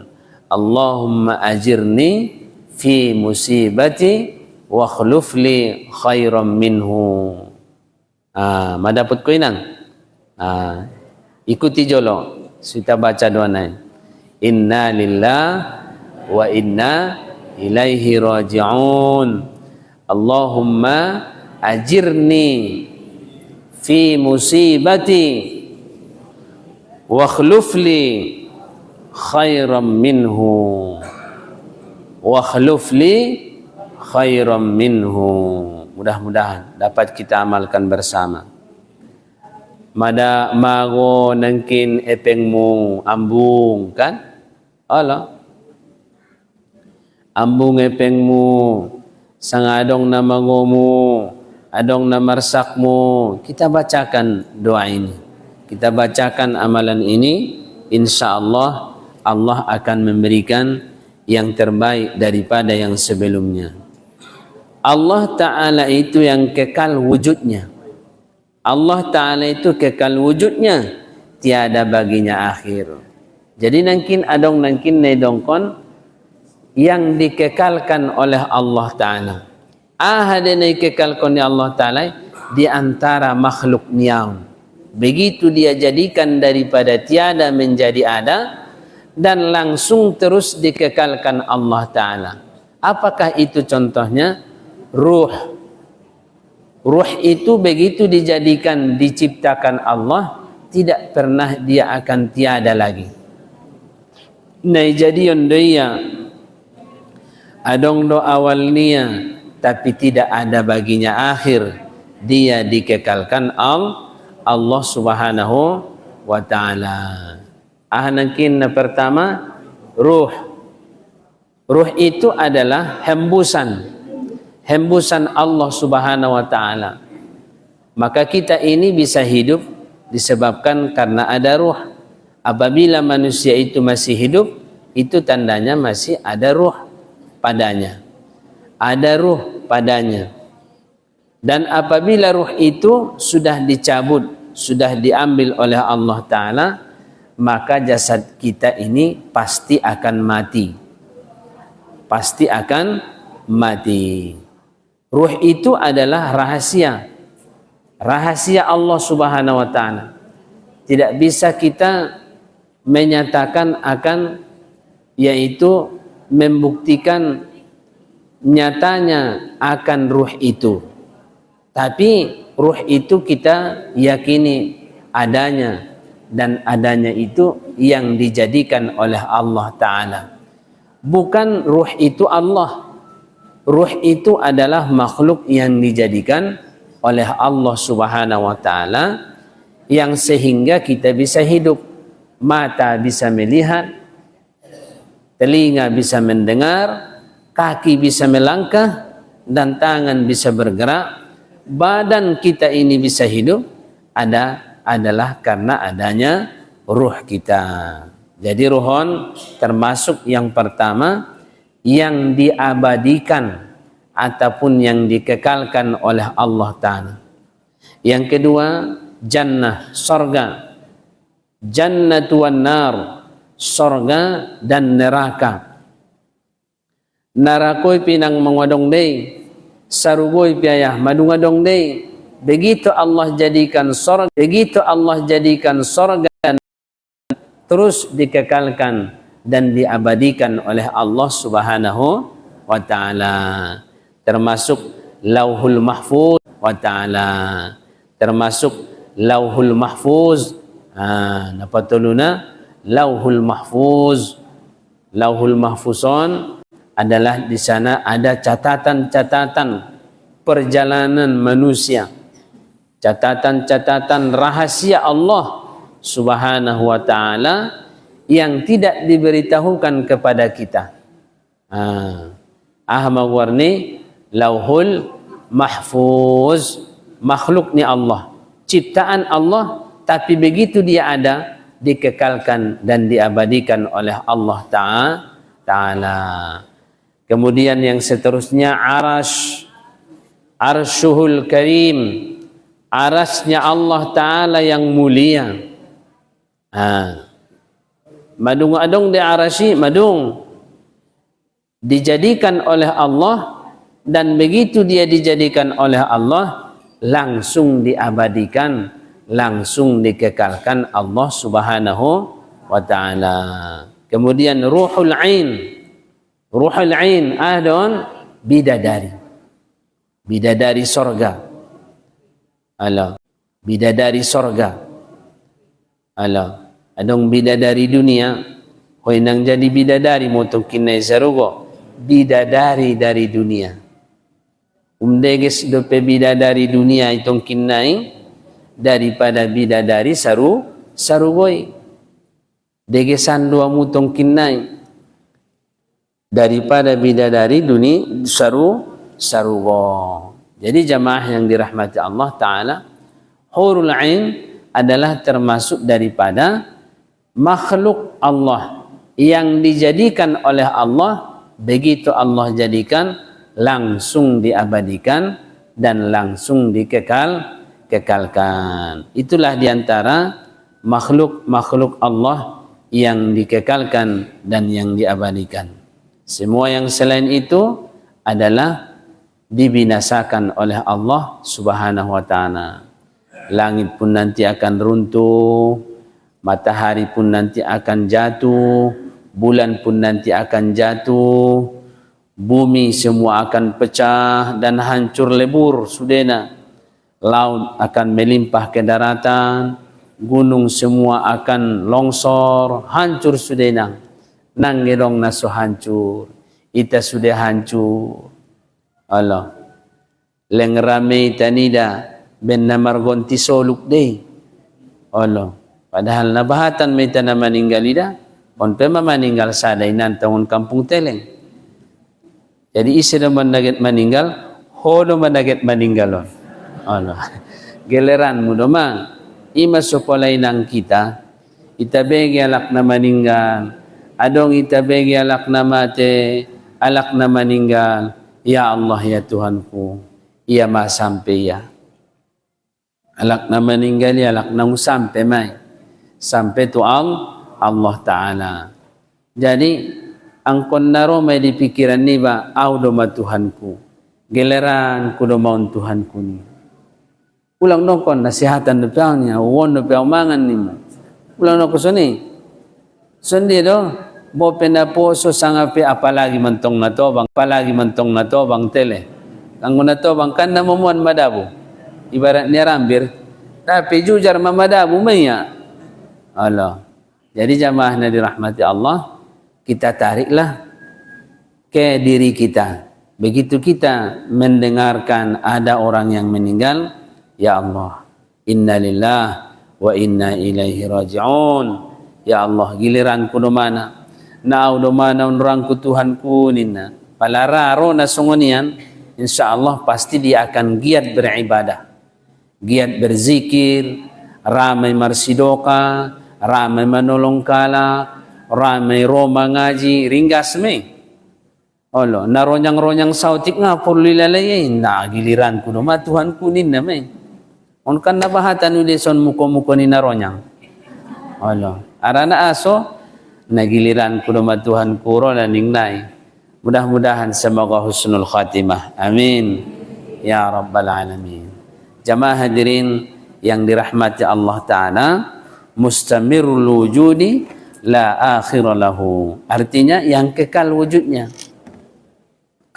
Allahumma ajirni fi musibati wa khuluf li khairan minhu. Madaput ko inang. Ikuti jolo. Kita baca doa naik. Inna lillahi wa inna ilaihi raji'un. Allahumma ajirni fi musibati wa akhluf li khairan minhu. Wa akhluf li khairan minhu. Mudah-mudahan dapat kita amalkan bersama. Mada mago nangkin epengmu ambung kan? Allah ambung epengmu, sangadong na mangomu, adong na marsakmu. Kita bacakan doa ini, kita bacakan amalan ini, insya Allah Allah akan memberikan yang terbaik daripada yang sebelumnya. Allah Ta'ala itu yang kekal wujudnya. Allah Ta'ala itu kekal wujudnya, tiada baginya akhir. Jadi nangkin adong nangkin nedongkon yang dikekalkan oleh Allah Ta'ala. Ada yang dikekalkan oleh Allah Ta'ala di antara makhluk niam. Begitu dia jadikan daripada tiada menjadi ada dan langsung terus dikekalkan Allah Ta'ala. Apakah itu contohnya? Ruh. Ruh itu begitu dijadikan, diciptakan Allah, tidak pernah dia akan tiada lagi. Nah jadi dia adong do awalnya tapi tidak ada baginya akhir, dia dikekalkan Allah Subhanahu wa Ta'ala. Nangkin na pertama ruh. Ruh itu adalah hembusan Allah Subhanahu wa Ta'ala. Maka kita ini bisa hidup disebabkan karena ada ruh. Apabila manusia itu masih hidup, itu tandanya masih ada ruh padanya. Ada ruh padanya. Dan apabila ruh itu sudah dicabut, sudah diambil oleh Allah Ta'ala, maka jasad kita ini pasti akan mati. Pasti akan mati. Ruh itu adalah rahasia. Rahasia Allah Subhanahu wa Ta'ala. Tidak bisa kita menyatakan akan, yaitu membuktikan nyatanya akan ruh itu. Tapi ruh itu kita yakini adanya, dan adanya itu yang dijadikan oleh Allah Ta'ala. Bukan ruh itu Allah. Ruh itu adalah makhluk yang dijadikan oleh Allah Subhanahu wa Ta'ala, yang sehingga kita bisa hidup. Mata bisa melihat, telinga bisa mendengar, kaki bisa melangkah, dan tangan bisa bergerak. Badan kita ini bisa hidup adalah karena adanya ruh kita. Jadi ruhon termasuk yang pertama yang diabadikan ataupun yang dikekalkan oleh Allah Ta'ala. Yang kedua, jannah, sorga. Jannatu wan nar, sorga dan neraka. Narakoy pinang mangwadong day, sarugoy piayah madungadong day. Begitu Allah jadikan sorga, begitu Allah jadikan sorga, terus dikekalkan dan diabadikan oleh Allah Subhanahu wa taala. Termasuk Lauhul Mahfuz wa taala. Termasuk Lauhul Mahfuz. Napatuluna Lauhul Mahfuz. Lauhul Mahfuzon adalah di sana ada catatan-catatan perjalanan manusia. Catatan-catatan rahasia Allah Subhanahu wa taala yang tidak diberitahukan kepada kita. Ahmad warni Lauhul Mahfuz, makhluknya Allah, ciptaan Allah, tapi begitu dia ada dikekalkan dan diabadikan oleh Allah Ta'ala. Kemudian yang seterusnya Arsyuhul Karim, arasnya Allah Ta'ala yang mulia. Madung adung di arasy, madung dijadikan oleh Allah, dan begitu dia dijadikan oleh Allah langsung diabadikan, langsung dikekalkan Allah Subhanahu wa taala. Kemudian Ruhul Ain. Ruhul Ain adon bidadari. Bidadari sorga. Bidadari sorga. Adong bidadari dunia, koy nang jadi bidadari motong kinai sarugo, bidadari dari dunia. Umdeges dope bidadari dunia itong kinai daripada bidadari sarugoy. Degesan dua mutong kinai daripada bidadari dunia sarugo. Jadi jamaah yang dirahmati Allah Ta'ala, Hurul Ain adalah termasuk daripada makhluk Allah yang dijadikan oleh Allah, begitu Allah jadikan langsung diabadikan dan langsung dikekalkan. Itulah diantara makhluk-makhluk Allah yang dikekalkan dan yang diabadikan. Semua yang selain itu adalah dibinasakan oleh Allah Subhanahu wa taala. Langit pun nanti akan runtuh, matahari pun nanti akan jatuh, bulan pun nanti akan jatuh, bumi semua akan pecah dan hancur lebur sudena. Laut akan melimpah ke daratan, gunung semua akan longsor, hancur sudena. Nanggirong naso hancur, ita sudah hancur. Allah, lengrame tanida ben namargonti soluk day. Allah, padahal nabahatan may na maninggal ida, onpe maninggal saday nan tahun kampung teleng. Jadi isi naman naget maninggal, hono managet maninggalon. Allah, geleran mo naman, ima supalay ng kita, itabegi alak na maninggal, adong itabegi alak na mate, alak na maninggal. Ya Allah, ya Tuhanku, ia masampai ya. Alak na meninggal ya, alak na sampai may. Sampai tu Allah Ta'ala. Jadi, ang konnaro may di pikiran ni ba, doma Tuhanku. Geleran ko domaon Tuhanku ni. Ulang nokon, nasihatan na piang niya, uwon na piang mangan ni mo. Ulang nokon suni. Sundi do. Bo penaposo sangapi apalagi mentong na to bang tele. Ang na to bang kan namuan madabu. Ibarat ni rambir, tapi jujar mamadabu maya. Allah. Jadi jamaah na dirahmati Allah, kita tariklah ke diri kita. Begitu kita mendengarkan ada orang yang meninggal, ya Allah, inna lillah wa inna ilaihi raji'un. Ya Allah, giliran kuno mana? Nau do mana unrangku Tuhanku nina. Palararo na sungonian, insyaallah pasti dia akan giat beribadah, giat berzikir, ramai marsidoka, ramai menolong kala, ramai roma ngaji, ringgas me. Allah, naronyang-ronyang sautik nga purlilalayin, na giliran kuno ma Tuhanku nina me. On kan nabahatan udeson muko-muko ni naronyang. Allah, arana aso nagiliran kuno Tuhan kuro na ningnay. Mudah-mudahan semoga husnul khatimah. Amin ya rabbal alamin. Jamaah hadirin yang dirahmati Allah Ta'ala, mustamirul wujudi la akhira lahu. Artinya yang kekal wujudnya.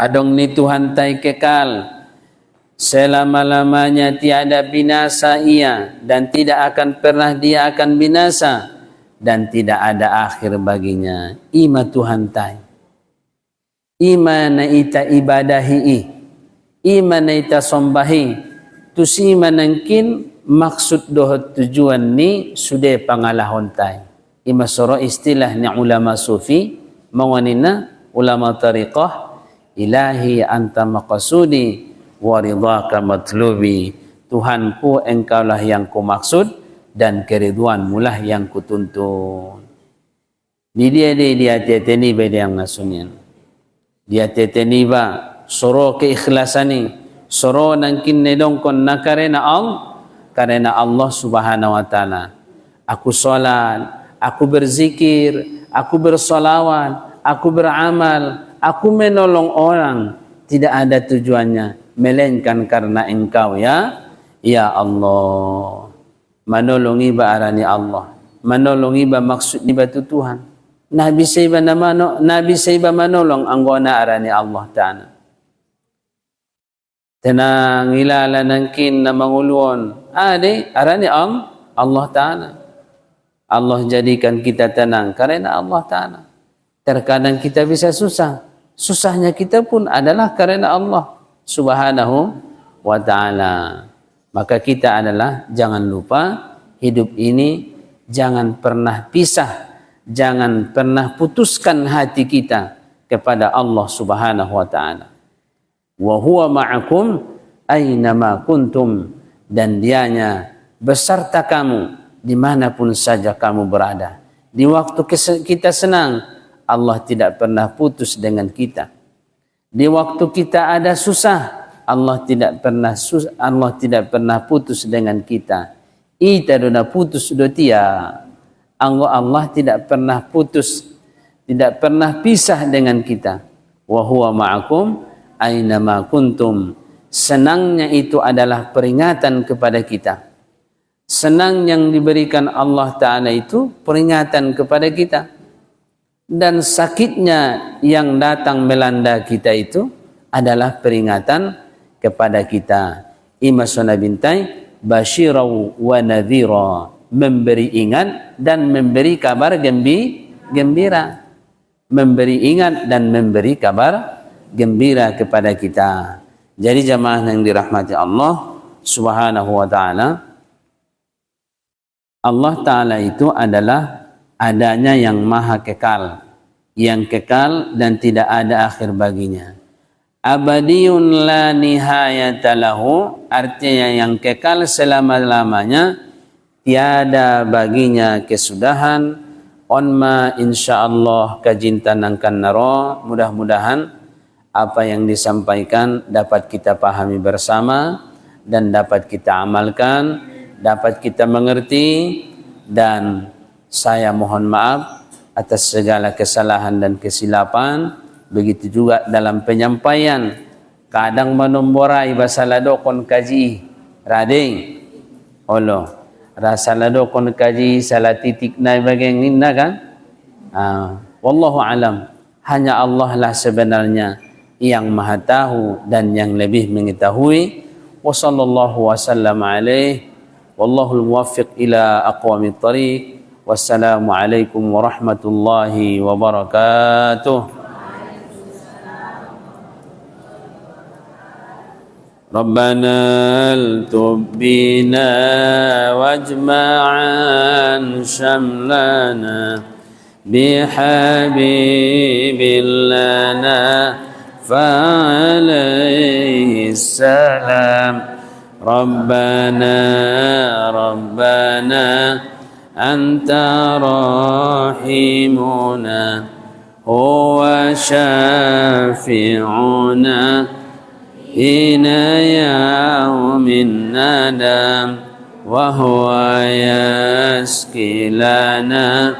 Adong ni Tuhan tai kekal, selama-lamanya tiada binasa ia, dan tidak akan pernah dia akan binasa, dan tidak ada akhir baginya. Ima Tuhan tai, ima na ita ibadahi, ima na ita sombahi, tusi manangkin maksud dohot tujuan ni sudah pangalahon tai. Ima soro istilah ni ulama sufi, mawanina ulama tariqah, ilahi anta maqasudi wa ridhaka matlubi. Tuhanku, engkaulah yang kumaksud dan keriduanmu lah yang kutuntun. Dia teteni ba yang ngasunian. Dia teteni ba soro keikhlasan soro nangkin nedong kon nakarena Allah Subhanahu wa taala. Aku salat, aku berzikir, aku bersolawat, aku beramal, aku menolong orang, tidak ada tujuannya melainkan karena engkau ya Allah. Manolongi ba arani Allah, manolongi ba maksud ni batu Tuhan. Nabi saiba manolong anggona arani Allah Ta'ala. Tenang ilala nangkin na manguluon ade arani Allah Ta'ala. Allah jadikan kita tenang karena Allah Ta'ala. Terkadang kita bisa susah, susahnya kita pun adalah karena Allah Subhanahu wa Ta'ala. Maka kita adalah jangan lupa hidup ini jangan pernah pisah, jangan pernah putuskan hati kita kepada Allah Subhanahu wa Ta'ala. Wa huwa ma'akum aynama kuntum, dan dianya beserta kamu dimanapun saja kamu berada. Di waktu kita senang, Allah tidak pernah putus dengan kita. Di waktu kita ada susah, Allah tidak pernah putus dengan kita. Ita dona putus dotia. Allah tidak pernah putus, tidak pernah pisah dengan kita. Wa huwa ma'akum aynama kuntum. Senangnya itu adalah peringatan kepada kita. Senang yang diberikan Allah Ta'ala itu peringatan kepada kita. Dan sakitnya yang datang melanda kita itu adalah peringatan kepada kita. Imasuna bintai basyirau wa nadhira, memberi ingat dan memberi kabar gembira. Memberi ingat dan memberi kabar gembira kepada kita. Jadi jamaah yang dirahmati Allah Subhanahu wa Ta'ala, Allah Ta'ala itu adalah adanya yang maha kekal, yang kekal dan tidak ada akhir baginya. Abadiyun la nihayata lahu, artinya yang kekal selama-lamanya, tiada baginya kesudahan. Onma insyaallah kajintanangkan naro, mudah-mudahan apa yang disampaikan dapat kita pahami bersama dan dapat kita amalkan, dapat kita mengerti. Dan saya mohon maaf atas segala kesalahan dan kesilapan. Begitu juga dalam penyampaian, kadang menomborai basalado kon kaji rading olo rasalado kon kaji salah titik na bagian ninna kan. Wallahu alam, hanya Allah lah sebenarnya yang maha tahu dan yang lebih mengetahui. Wa sallallahu wasallam alaihi wallahul muwaffiq ila aqwamit thariq. Wassalamu alaikum warahmatullahi wabarakatuh. Rabbana altub bina wajma'an syamlana bihabibillana fa'alaihi salam. Rabbana anta rahimuna huwa syafi'una hina yaumin nadam wa huwa yaskilana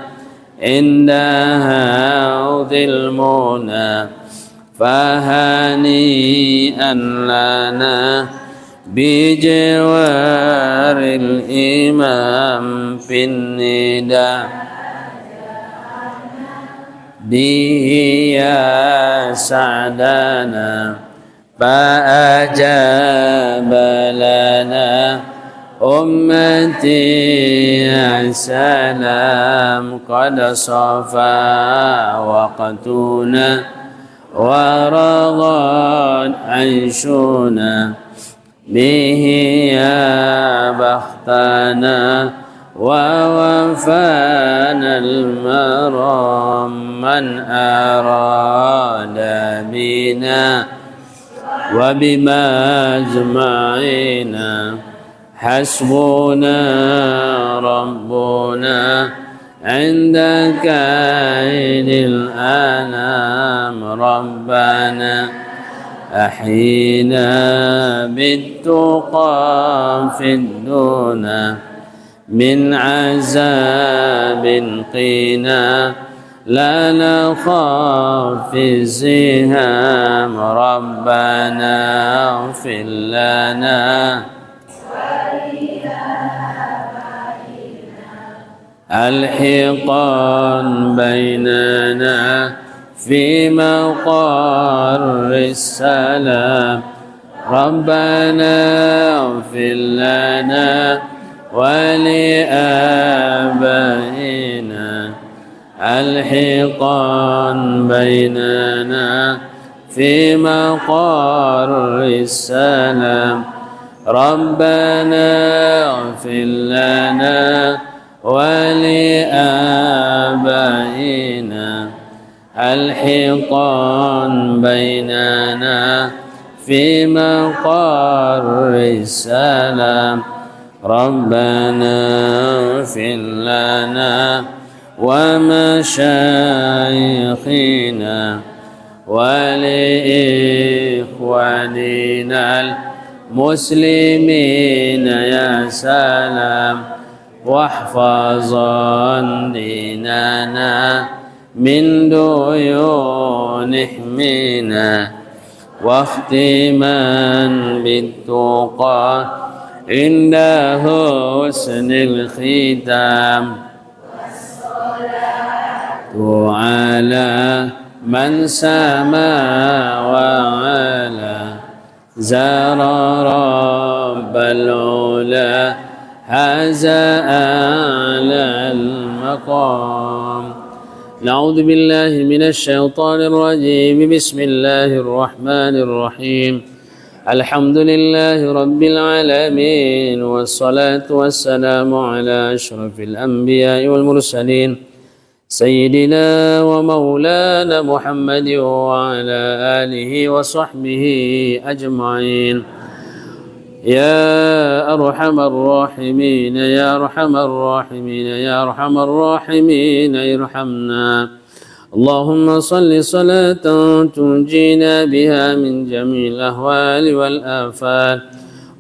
inda haudil muna fahani'an lana bijawaril imam fin nida به يا سعدنا فأجاب لنا أمتي يا سلام قد صفى وقتنا ورضى عيشنا به يا بختنا ووفانا المرام من أراد بنا وبما أجمعنا حسبنا ربنا عند كائن الأنام ربنا أحينا بالتقى في الدنا من عذاب قنا لا نخاف في الزهام ربنا اغفر لنا الحقا بيننا في مقر السلام ربنا اغفر لنا ولآبائنا الحقا بيننا في مقر السلام ربنا اغفر لنا ولآبائنا الحقا بيننا في مقر السلام ربنا اغفر لنا ومشايخنا ولإخواننا المسلمين يا سلام واحفظا ديننا من ديون احمنا واختما بالتقى عند حسن الختام على من سما وعلى زار رب العلا هذا أعلى المقام. نعوذ بالله من الشيطان الرجيم. بسم الله الرحمن الرحيم. الحمد لله رب العالمين والصلاة والسلام على أشرف الأنبياء والمرسلين سيدنا ومولانا محمد وعلى آله وصحبه أجمعين. يا أرحم الراحمين يا أرحم الراحمين يا أرحم الراحمين ارحمنا. اللهم صل صلاة تنجينا بها من جميع الأهوال والآفات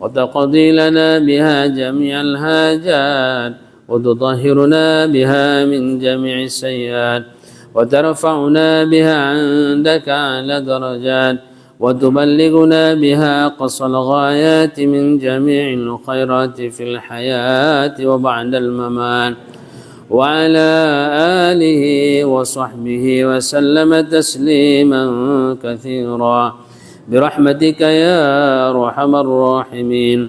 وتقضي لنا بها جميع الحاجات وتطهرنا بها من جميع السيئات وترفعنا بها عندك على درجات وتبلغنا بها قصى الغايات من جميع الخيرات في الحياة وبعد الممات وعلى آله وصحبه وسلم تسليما كثيرا برحمتك يا أرحم الراحمين.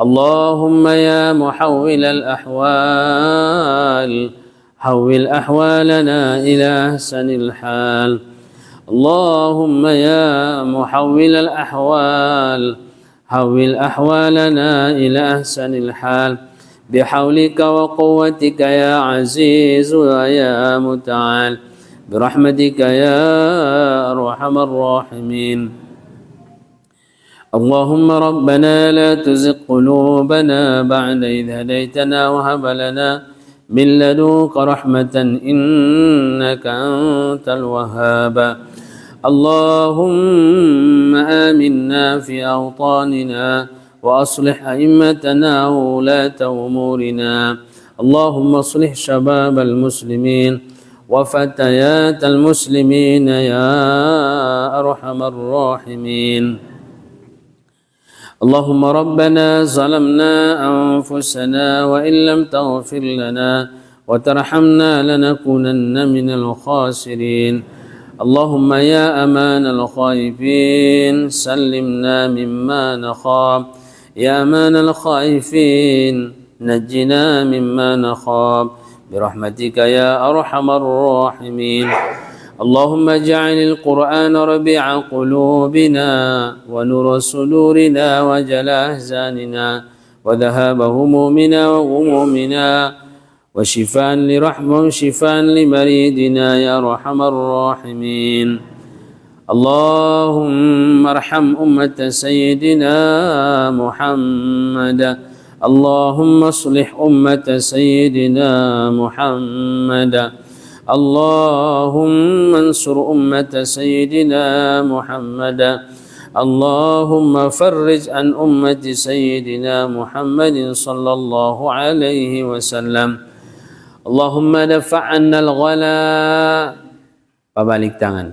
اللهم يا محول الأحوال حول أحوالنا إلى أحسن الحال. اللهم يا محول الأحوال حول أحوالنا إلى أحسن الحال بحولك وقوتك يا عزيز ويا متعال برحمتك يا أرحم الراحمين. اللهم ربنا لا تزغ قلوبنا بعد إذ هديتنا وهب لنا من لدنك رحمة إنك أنت الوهاب. اللهم آمنا في أوطاننا وأصلح أئمتنا وولاة أمورنا. اللهم اصلح شباب المسلمين وفتيات المسلمين يا أرحم الراحمين. اللهم ربنا ظلمنا أنفسنا وإن لم تغفر لنا وترحمنا لنكونن من الخاسرين اللهم يا أمان الخائفين سلمنا مما نخاف يا أمان الخائفين نجنا مما نخاف برحمتك يا أرحم الراحمين اللهم اجعل القرآن ربيع قلوبنا ونور صدورنا وجلاء أحزاننا وذهاب همومنا وغمومنا وشفاء لمريدنا يا أرحم الراحمين اللهم ارحم أمة سيدنا محمد اللهم اصلح أمة سيدنا محمد اللهم انصر أمة سيدنا محمد اللهم فرج عن أمة سيدنا محمد صلى الله عليه وسلم اللهم دفع عنا الغلاء pabalik tangan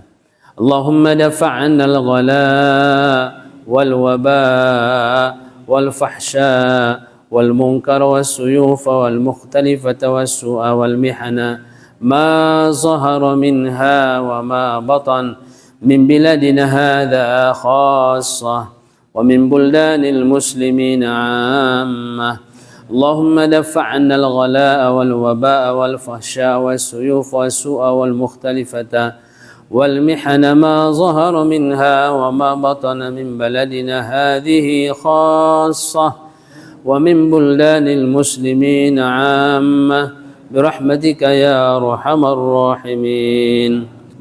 اللهم دفع عنا الغلاء والوباء والفحشاء والمنكر والسيوف والمختلفة والسوء والمحن ما ظهر منها وما بطن من بلادنا هذا خاصة ومن بلدان المسلمين عامة اللهم دفع عنا الغلاء والوباء والفحشاء والسيوف والسوء والمختلفة والمحن ما ظهر منها وما بطن من بلدنا هذه خاصة ومن بلدان المسلمين عامة برحمتك يا أرحم الراحمين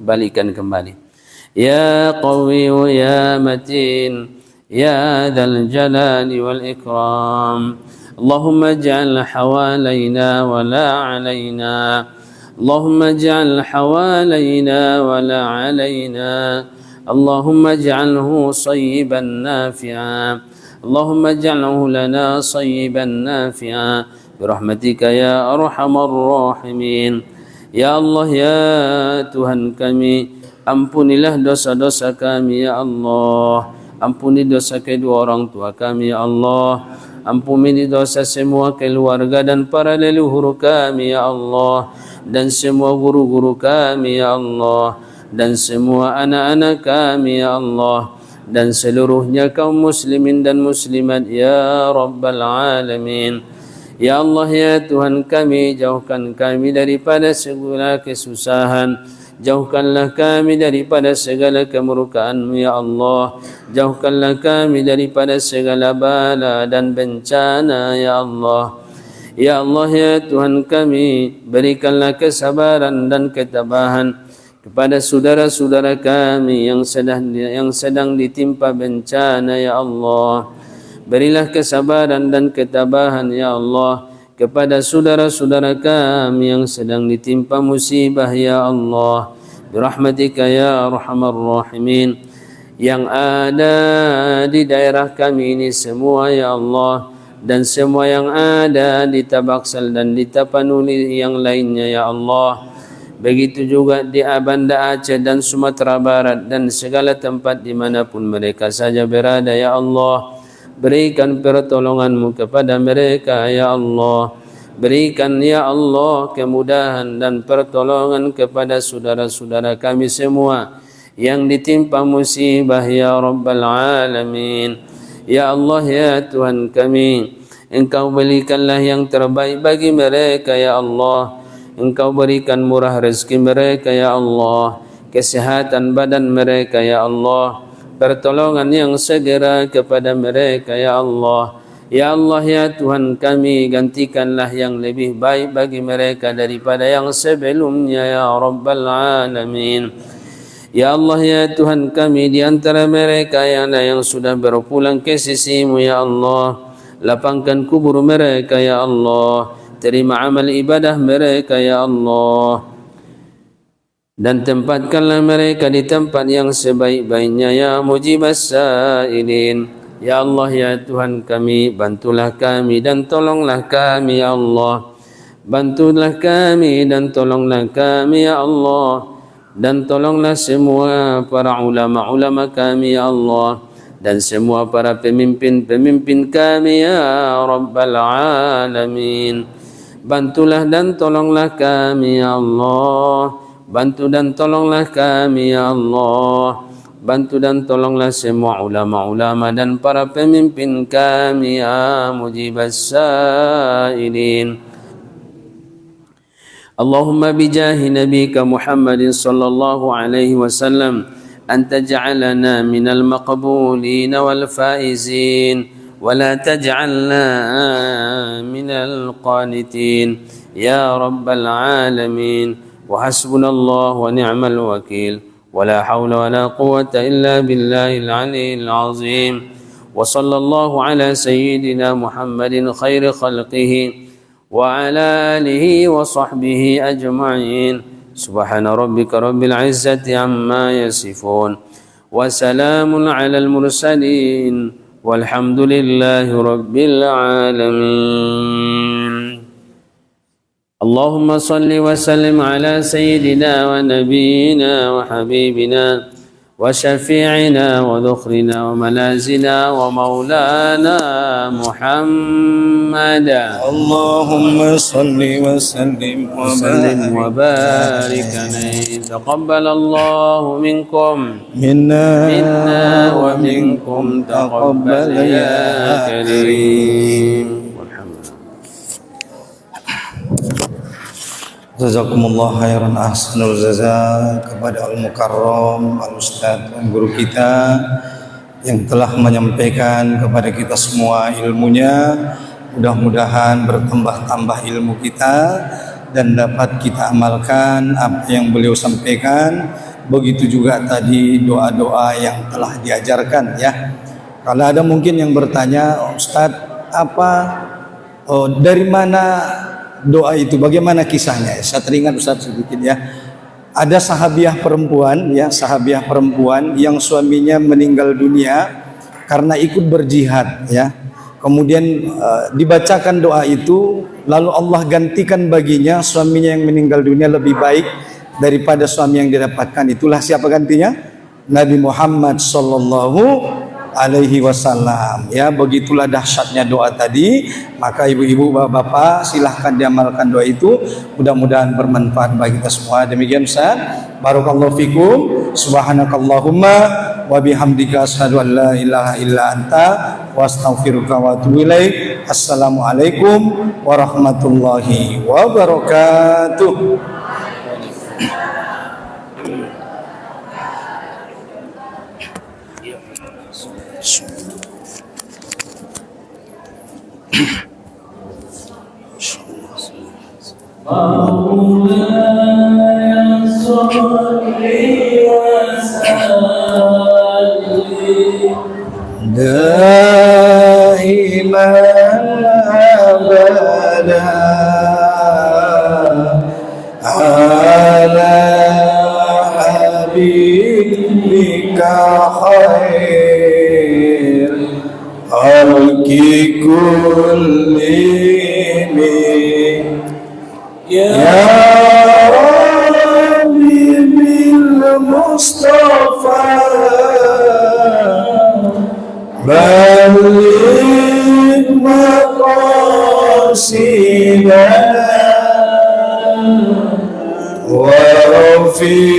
balikan kembali يا قوي يا متين يا ذا الجلال والإكرام اللهم اجعل حوالينا ولا علينا اللهم اجعل حوالينا ولا علينا اللهم اجعله صيبا نافعا اللهم اجعله لنا صيبا نافعا برحمتك يا أرحم الراحمين يا الله يا Tuhan kami ampunilah dosa-dosa kami ya Allah ampuni dosa kedua orang tua kami ya Allah ampuni dosa semua keluarga dan para leluhur kami ya Allah dan semua guru-guru kami ya Allah dan semua anak-anak kami ya Allah dan seluruhnya kaum muslimin dan muslimat ya Rabbal Alamin ya Allah ya Tuhan kami jauhkan kami daripada segala kesusahan jauhkanlah kami daripada segala kemurkaan-Mu ya Allah jauhkanlah kami daripada segala bala dan bencana ya Allah ya Allah ya Tuhan kami berikanlah kesabaran dan ketabahan kepada saudara-saudara kami yang sedang ditimpa bencana ya Allah berilah kesabaran dan ketabahan ya Allah kepada saudara-saudara kami yang sedang ditimpa musibah ya Allah birahmatika ya arhamar rahimin yang ada di daerah kami ini semua ya Allah dan semua yang ada di Tabaksal dan di Tapanuli yang lainnya ya Allah begitu juga di Banda Aceh dan Sumatera Barat dan segala tempat dimanapun mereka saja berada ya Allah berikan pertolongan-Mu kepada mereka ya Allah berikan ya Allah kemudahan dan pertolongan kepada saudara-saudara kami semua yang ditimpa musibah ya Rabbal Alamin ya Allah ya Tuhan kami Engkau berikanlah yang terbaik bagi mereka ya Allah Engkau berikan murah rezeki mereka ya Allah kesehatan badan mereka ya Allah pertolongan yang segera kepada mereka ya Allah ya Allah ya Tuhan kami gantikanlah yang lebih baik bagi mereka daripada yang sebelumnya ya Rabbal Alamin ya Allah ya Tuhan kami di antara mereka yang sudah berpulang ke sisi-Mu ya Allah lapangkan kubur mereka ya Allah terima amal ibadah mereka ya Allah dan tempatkanlah mereka di tempat yang sebaik-baiknya ya mujibas sa'ilin ya Allah ya Tuhan kami bantulah kami dan tolonglah kami ya Allah bantulah kami dan tolonglah kami ya Allah dan tolonglah semua para ulama-ulama kami ya Allah dan semua para pemimpin-pemimpin kami ya Rabbal Alamin bantulah dan tolonglah kami ya Allah, bantu dan tolonglah kami ya Allah, bantu dan tolonglah semua ulama-ulama dan para pemimpin kami ya mujibas sa'ilin. Allahumma bijahi nabika Muhammadin sallallahu alaihi wasallam an taj'alana minal maqbulin wal faizin wa la taj'alna minal qanitin ya rabbal alamin. Wa hasbunallahu wa ni'mal wakil wa la hawla wa la quwwata illa billahil aliyyil azim. Wa sallallahu ala sayyidina Muhammadin khairi khalqihi وعلى آله وصحبه أجمعين. سبحان ربك رب العزة عما يصفون وسلام على المرسلين والحمد لله رب العالمين. اللهم صل وسلم على سيدنا ونبينا وحبيبنا وشفيعنا وذخرنا وملازنا ومولانا محمد. اللهم صل وسلم وبارك عليه. تقبل الله منكم منا ومنكم تقبل يا كريم. Jazakumullah khairan ahsanul jazaa kepada Al-Mukarram Al-Ustadz guru kita yang telah menyampaikan kepada kita semua ilmunya. Mudah-mudahan bertambah-tambah ilmu kita dan dapat kita amalkan apa yang beliau sampaikan. Begitu juga tadi doa-doa yang telah diajarkan ya. Kalau ada mungkin yang bertanya, Ustadz dari mana doa itu, bagaimana kisahnya? Saya teringat Ustaz sedikit ya. Ada sahabiah perempuan yang suaminya meninggal dunia karena ikut berjihad ya. Kemudian dibacakan doa itu, lalu Allah gantikan baginya suaminya yang meninggal dunia lebih baik daripada suami yang didapatkan. Itulah siapa gantinya? Nabi Muhammad sallallahu alaihi wasallam ya. Begitulah dahsyatnya doa tadi. Maka ibu-ibu, bapak-bapak, silahkan diamalkan doa itu. Mudah-mudahan bermanfaat bagi kita semua. Demikian Ustaz. Barakallahu fikum. Subhanakallahumma wa bihamdika asyhadu an la ilaha illa anta wa astaghfiruka wa atubu ilaik. Assalamualaikum warahmatullahi wabarakatuh. Daiman abada ala habibika khair khalqi kullihim ya Rabbi bil Mustafa balik maqasidana waghfir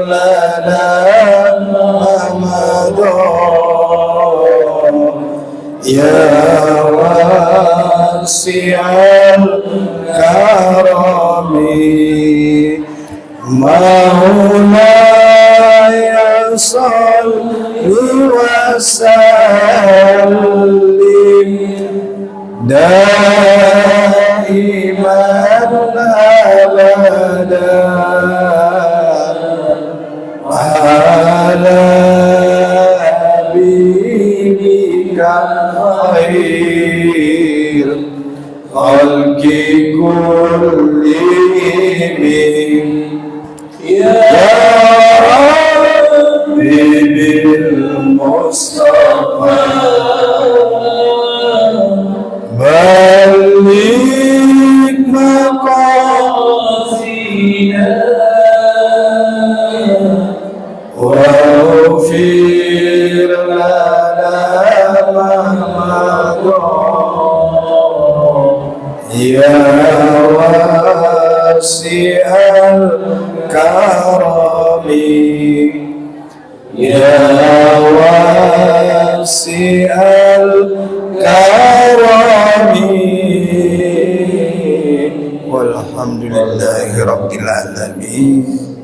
lana Ramadan ya wasi'al karami maulaya salli wa sallim daiman abada ala habibika khair khalqi kullihim ya Rabbi bil Mustafa balik maqasidana waghfir lana Ramadan ya واسع الكرم يا واسع الكرم والحمد لله رب العالمين.